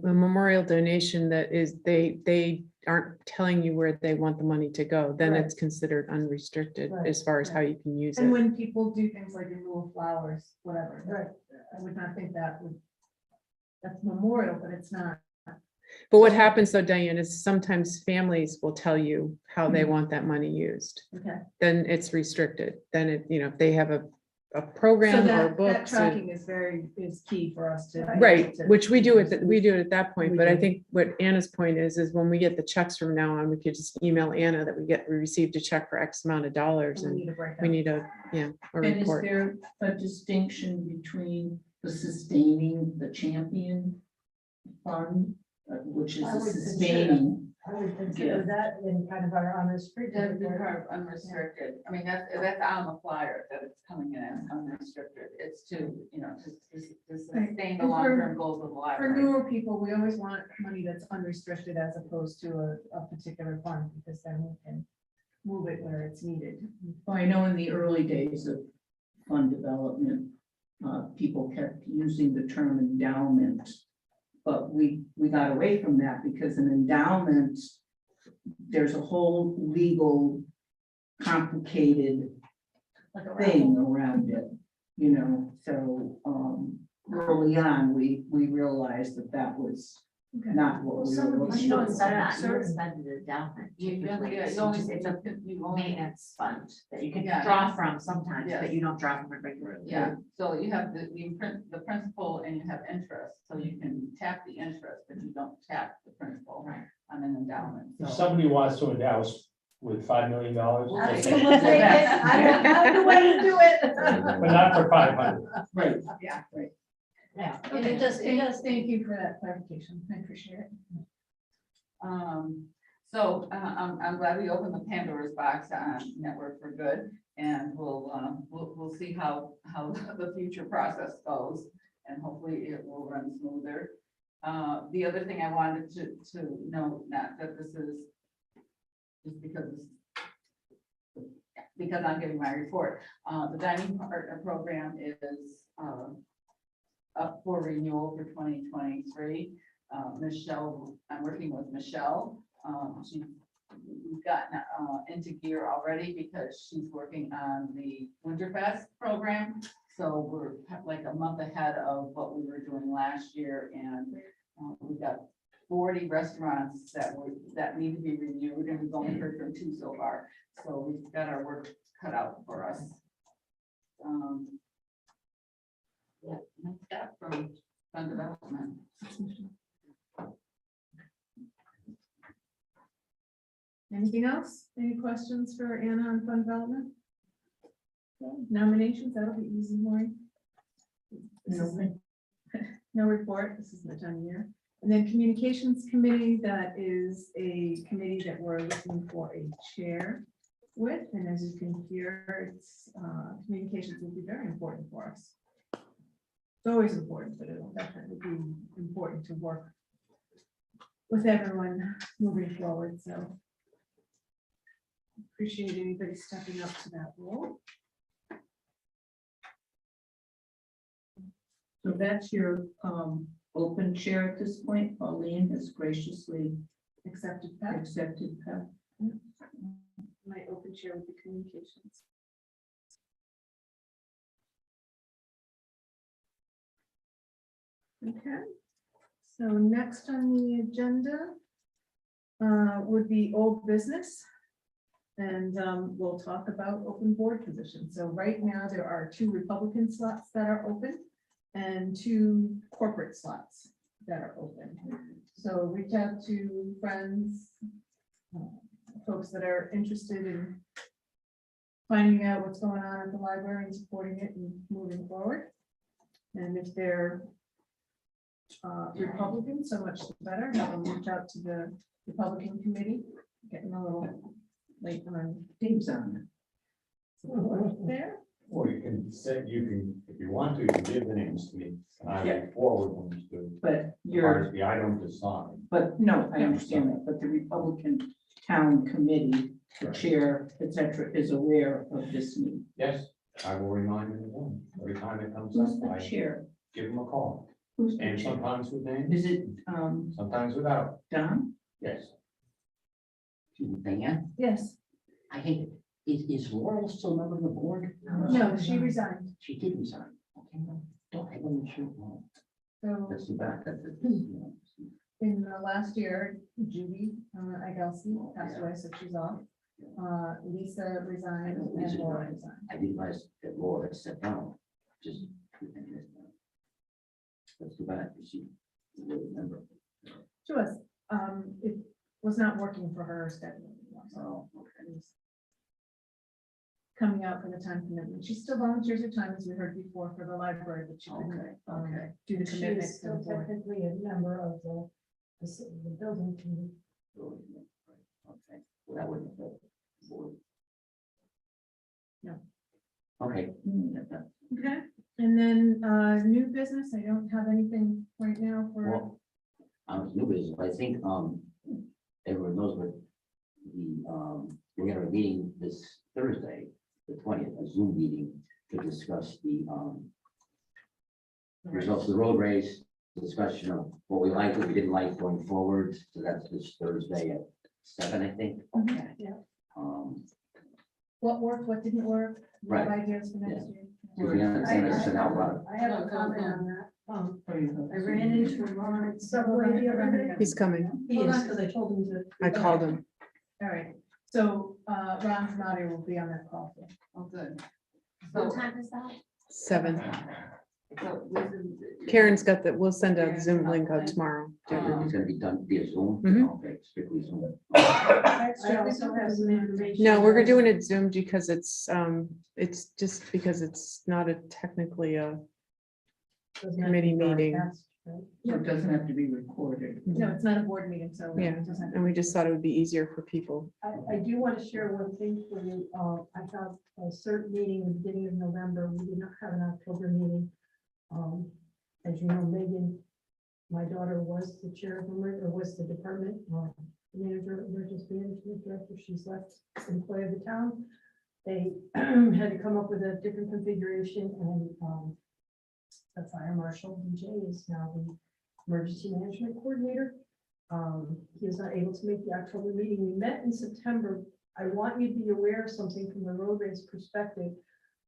memorial donation that is, they aren't telling you where they want the money to go. Then
Right.
it's considered unrestricted
Right,
as far as how you can use
And
it.
when people do things like remove flowers, whatever,
Right.
I would not think that's memorial, but it's not.
But what happens though, Diane, is sometimes families will tell you how they want that money used.
Okay.
Then it's restricted. Then it, if they have a
So
program or
that
books.
tracking is key for us to. be able
Right,
to-
which we do at that point,
We
but I
do.
think what Anna's point is when we get the checks from now on, we could just email Anna that we received a check for X amount of dollars
And we
and
need to break
we
out.
need a
And is
report.
there a distinction between the sustaining, the champion fund, which is
I
a
would consider
sustaining?
I would consider that in kind of our unrestricted.
That'd be
report.
part of unrestricted. I mean, that's on the flyer that it's coming in as unrestricted. It's to, to sustain the
And for-
long-term goals of the
For
library.
newer people, we always want money that's unrestricted as opposed to a particular fund, because then we can move it where it's needed.
Well, I know in the early days of fund development, people kept using the term endowment. But we got away from that because an endowment, there's a whole legal complicated
Like a
thing around it, so, early on, we realized that was
Okay.
not what we were
Well,
looking
you don't
for.
set
not
certain-
spend an endowment.
You
typically.
only-
It's
you only-
just- it's a
you only-
maintenance fund that you can
Yeah.
draw from sometimes,
Yes.
but you don't draw from it regularly.
Yeah, so you have the principal and you have interest, so you can tap the interest, but you don't tap the principal
Right.
on an endowment.
If
So-
somebody wants to endow us with $5 million,
We'll
we'll
take
take
it.
it.
We'll take it. I know when to do it.
But not for 500.
Right,
Yeah.
right.
Yeah, and
Okay,
it does,
thank you for that clarification. I appreciate it.
So I'm glad we opened the Pandora's box on Network for Good, and we'll see how the future process goes, and hopefully it will run smoother. The other thing I wanted to note, not that this is just because I'm giving my report, the dining partner program is up for renewal for 2023. Michelle, I'm working with Michelle. We've gotten into gear already because she's working on the Winterfest program. So we're like a month ahead of what we were doing last year, and we've got 40 restaurants that need to be renewed, and we've only heard from 2 so far. So we've got our work cut out for us. Yeah, that's that from fund development.
Anything else? Any questions for Anna on fund development? Okay, nominations, that'll be easy, Maureen. No report, this is the time of year. And then communications committee, that is a committee that we're looking for a chair with, and as you can hear, it's, communications will be very important for us. It's always important, but it'll definitely be important to work with everyone moving forward, so. Appreciate anybody stepping up to that role.
So that's your open chair at this point. Pauline has graciously
Accepted that,
accepted that.
my open chair with the communications. Okay, so next on the agenda would be old business. And we'll talk about open board positions. So right now, there are 2 Republican slots that are open and 2 corporate slots that are open. So reach out to friends, folks that are interested in finding out what's going on at the library and supporting it and moving forward. And if they're Republican, so much the better. Have them reach out to the Republican committee, getting a little late on
Dave's on
there.
Or you can say, if you want to, you can give the names to me, and I
Yeah.
will forward them to,
but
as
you're.
far as the item to sign.
But no, I understand that, but the Republican Town Committee, the
Right.
chair, et cetera, is aware of this meeting.
Yes, I will remind them again, every time it comes
Who's
up,
the
I
chair?
give them a call,
Who's the
and
chair?
sometimes with names,
Is it,
sometimes without,
Don?
yes.
Diane,
Yes,
I hate it. Is Laurel still a member of the board?
no, she resigned.
She did resign. Okay, well, don't, I wasn't sure. Well,
So
that's too bad. That's
in the last year, Judy, Igelsi passed away, so she's off. Lisa resigned and Laura resigned.
I didn't realize that Laura had stepped down, just. That's too bad, because she was a member.
She was, it was not working for her schedule anymore, so it was coming out for the time commitment. She still volunteers her time, as we heard before, for the library, but she couldn't,
Okay.
do the
She
commitments.
is still technically a member of the building committee.
Okay, well, that wouldn't affect the board.
No.
Okay.
Okay, and then, new business, I don't have anything right now for,
Well, new business, I think, everyone knows what we're gonna have a meeting this Thursday, the 20th, a Zoom meeting to discuss the, results of the road race, discussion of what we liked, what we didn't like going forward, so that's this Thursday at 7, I think.
Okay, yeah. What worked, what didn't work, what
Right.
ideas for next year?
If we understand it's an outright.
I have a comment on that. I ran into Ron at Subway the other day.
He's coming.
He is, because I told him to.
I called him.
All right, so, Ron Funati will be on that call.
Oh, good.
What
So,
time is that?
7.
so this is-
Karen's got the, we'll send a Zoom link out tomorrow. to
It's
everyone.
gonna be done via Zoom.
Mhm.
Okay, strictly Zoom.
I also have some information.
No, we're doing it Zoom because it's just because it's not a technically a
Doesn't have to
committee
be
meeting.
broadcast, right?
So it doesn't have to be recorded.
No, it's not a board meeting, so. it
Yeah,
doesn't-
and we just thought it would be easier for people.
I do want to share one thing for you. I have a CERT meeting in the beginning of November. We did not have an October meeting. As you know, Megan, my daughter was the chair of, was the department manager, emergency management director. She's left employee of the town. They had to come up with a different configuration, and the fire marshal, DJ, is now the emergency management coordinator. He was not able to make the October meeting. We met in September. I want you to be aware of something from the road race perspective,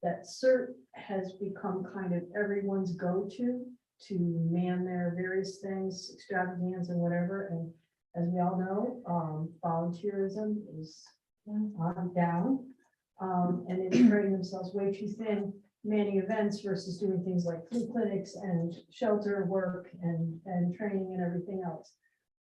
that CERT has become kind of everyone's go-to to man their various things, extravaganza and whatever. And as we all know, volunteerism is down. And it's spreading themselves way too thin, manning events versus doing things like flu clinics and shelter work and training and everything else.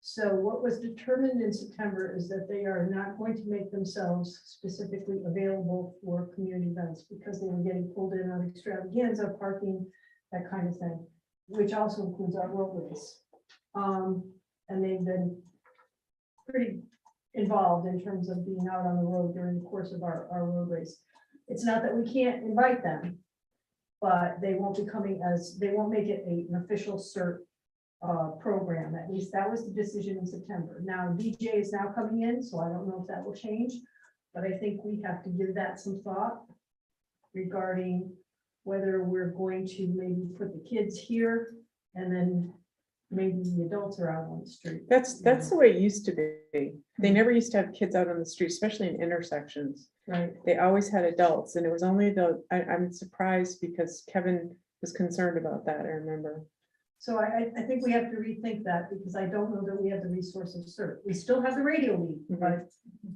So what was determined in September is that they are not going to make themselves specifically available for community events, because they were getting pulled in on extravaganza, parking, that kind of thing, which also includes our road race. And they've been pretty involved in terms of being out on the road during the course of our road race. It's not that we can't invite them, but they won't be coming as, they won't make it an official CERT program. At least that was the decision in September. Now DJ is now coming in, so I don't know if that will change, but I think we have to give that some thought regarding whether we're going to maybe put the kids here and then maybe the adults are out on the street.
That's the way it used to be. They never used to have kids out on the street, especially in intersections.
Right.
They always had adults, and it was only I'm surprised because Kevin was concerned about that, I remember.
So I think we have to rethink that, because I don't know that we have the resource of CERT. We still have the radio lead, but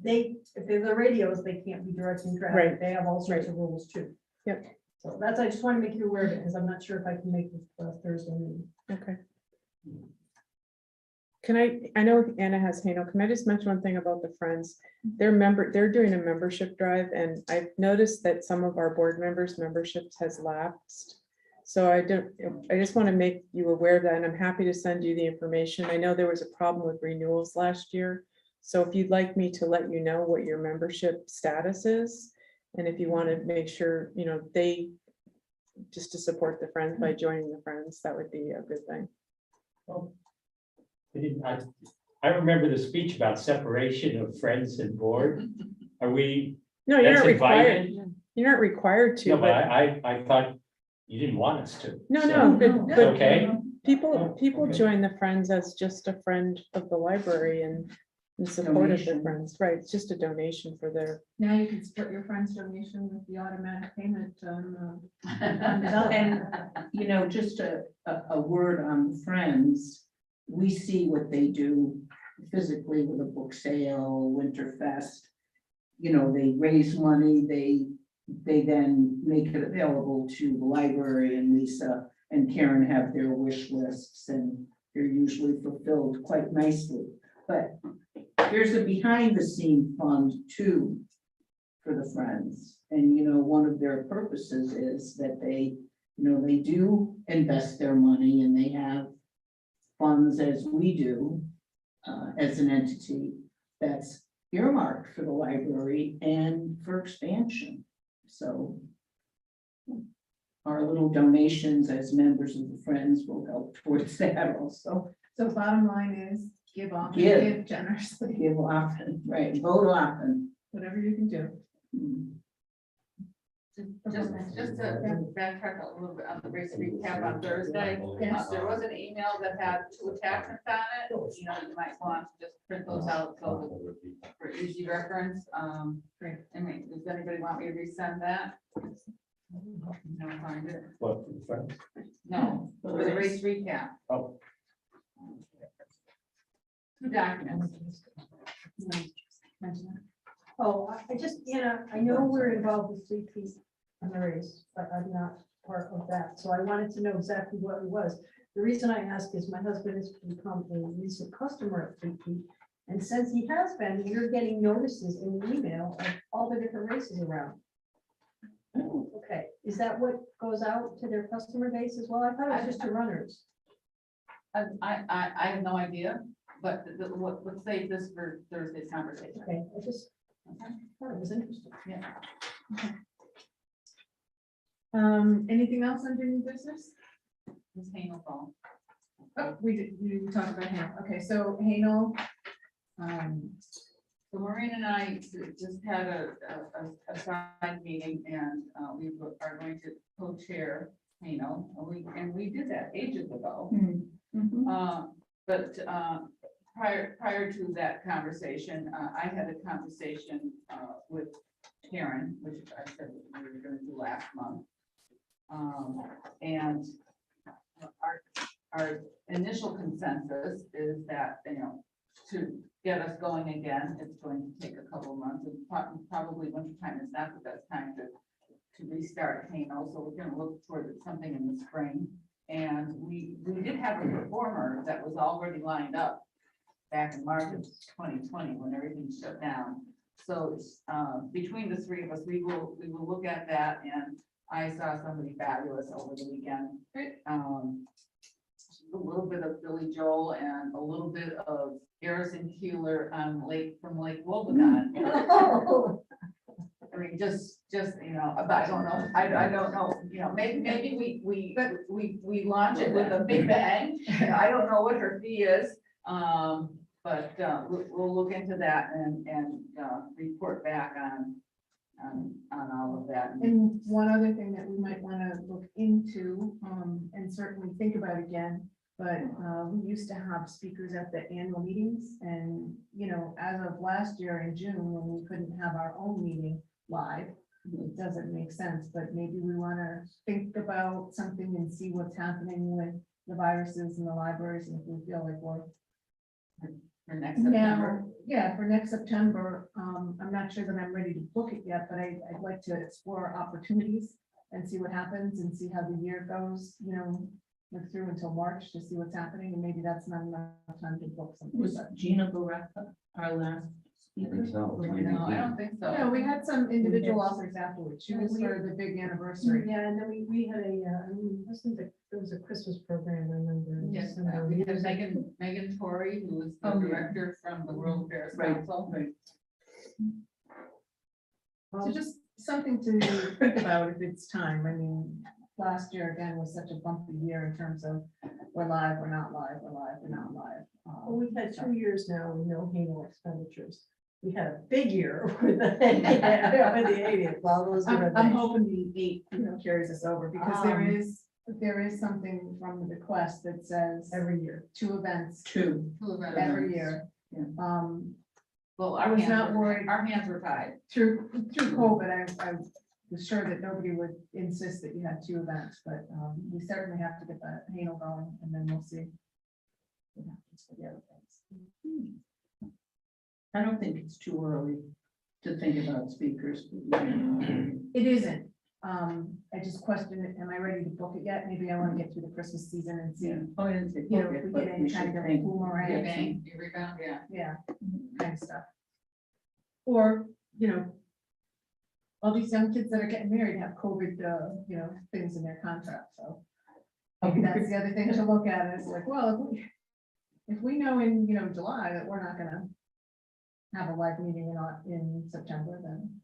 if they're the radios, they can't be directing traffic.
Right.
They have all sorts of rules too.
Yep.
So that's, I just want to make you aware of it, because I'm not sure if I can make the Thursday meeting.
Okay. Can I know Anna has Hano, can I just mention one thing about the Friends? They're doing a membership drive, and I've noticed that some of our board members' memberships has lapsed. So I just want to make you aware of that, and I'm happy to send you the information. I know there was a problem with renewals last year. So if you'd like me to let you know what your membership status is, and if you want to make sure, just to support the Friends by joining the Friends, that would be a good thing.
Well, I remember the speech about separation of friends and board. Are we?
No, you're
That's
not required.
invited?
You're not required to,
No, but
but
I thought you didn't want us to.
no,
so
but
Okay.
people
Okay.
join the Friends as just a friend of the library and in support of the
Donation.
Friends, right? It's just a donation for their,
Now you can split your friend's donation with the automatic payment on.
And, just a word on Friends. we see what they do physically with a book sale, Winterfest. You know, they raise money, they then make it available to the library, and Lisa and Karen have their wish lists, and they're usually fulfilled quite nicely. But there's a behind the scene fund too for the Friends. And, you know, one of their purposes is that they, you know, they do invest their money, and they have funds, as we do, as an entity that's earmarked for the library and for expansion. So our little donations as members of the Friends will help towards that also.
So bottom line is give often,
Give.
give generously,
Give often, right, vote often.
whatever you can do.
Just to backtrack a little bit on the race recap on Thursday,
Yes.
there was an email that had 2 attachments on it. You know, you might want to just print those out so for easy reference.
Great.
I mean, does anybody want me to resend that? No, find it.
What, for the Friends?
No, for the race recap.
Oh.
2 documents.
Oh, I just, I know we're involved with Fleet Feet on the race, but I'm not part of that, so I wanted to know exactly what it was. The reason I ask is my husband has become a recent customer at Fleet Feet, and since he has been, you're getting notices in the email of all the different races around. Okay, is that what goes out to their customer base as well? I thought it was just to runners.
I have no idea, but let's save this for Thursday's conversation.
Okay, I just thought it was interesting.
Yeah.
Anything else under new business?
Ms. Hanel.
Oh, we talked about Hanel. Okay, so Hanel.
So Maureen and I just had a side meeting, and we are going to co-chair, and we did that ages ago. But prior to that conversation, I had a conversation with Karen, which I said we were going to do last month. And our initial consensus is that, to get us going again, it's going to take a couple of months, and probably wintertime is not the best time to restart Hano, so we're gonna look toward something in the spring. And we did have a performer that was already lined up back in March of 2020 when everything shut down. So between the 3 of us, we will look at that, and I saw somebody fabulous over the weekend. A little bit of Billy Joel and a little bit of Garrison Keeler from Lake Wobegon. I mean, just but I don't know. I don't know. Maybe we launch it with a big bang. I don't know what her fee is, but we'll look into that and report back on all of that.
And one other thing that we might want to look into, and certainly think about again, but we used to have speakers at the annual meetings, and, as of last year in June, when we couldn't have our own meeting live, it doesn't make sense, but maybe we want to think about something and see what's happening with the viruses in the libraries, and if we feel like we're
For next September.
for next September, I'm not sure that I'm ready to book it yet, but I'd like to explore opportunities and see what happens and see how the year goes, look through until March to see what's happening, and maybe that's not enough time to book something.
Was Gina Barreca our last
I
speaker?
think so.
No, I don't think so.
No, we had some individual authors afterwards. She was for the big anniversary.
Yeah, and then we had I think that there was a Christmas program, I remember. in
Yes,
December.
we had Megan Torrey, who was the director from the World Affairs
Right,
Council.
right.
So just something to think about if it's time. I mean, last year again was such a bumpy year in terms of we're live, we're not live, we're live, we're not live.
Well, we've had 2 years now with no Hano expenditures. We had a big year with the 80th. Well, those were
I'm
the-
hoping the 8, carries us over, because there is something from the bequest that says
every year.
2 events
Two.
every year.
Yeah.
Well,
I was not worried.
Our hands were tied.
Through COVID, I was sure that nobody would insist that you had 2 events, but we certainly have to get the Hano going, and then we'll see.
what happens for the other things. I don't think it's too early to think about speakers.
It isn't. I just questioned it. Am I ready to book it yet? Maybe I want to get through the Christmas season and see,
Oh, I didn't say
you know,
book
if
it,
we
but
get
we
any
should
kind of
think.
boomerang.
You bang, you rebound, yeah.
Yeah, kind of stuff. Or, you know, all these young kids that are getting married have COVID, you know, things in their contract, so. Maybe that's the other thing to look at, is like, well, if we know in, you know, July that we're not gonna have a live meeting in September, then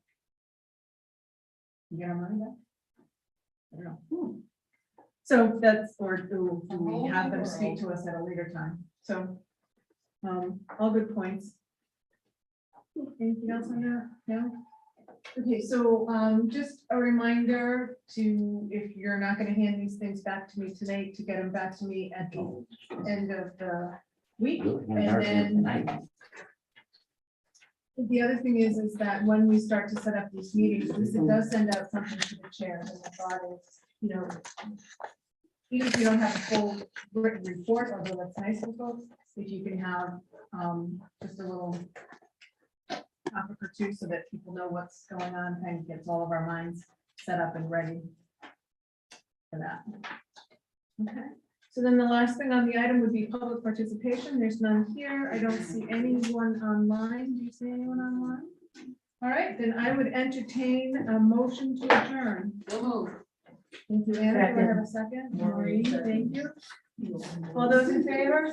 you get our money back? I don't know. So that's, or do we have them speak to us at a later time? So, all good points. Anything else on that? No? Okay, so, just a reminder to, if you're not gonna hand these things back to me tonight, to get them back to me at the end of the week. And then the other thing is that when we start to set up these meetings, Lisa does send out something to the chair, and the thought is, you know, even if you don't have a full written report, although that's nice for folks, if you can have, just a little topic or two so that people know what's going on, kind of gets all of our minds set up and ready for that. Okay, so then the last thing on the item would be public participation. There's none here. I don't see anyone online. Do you see anyone online? All right, then I would entertain a motion to adjourn.
So move.
Thank you, Anna. Do I have a second? Maureen, thank you. All those in favor?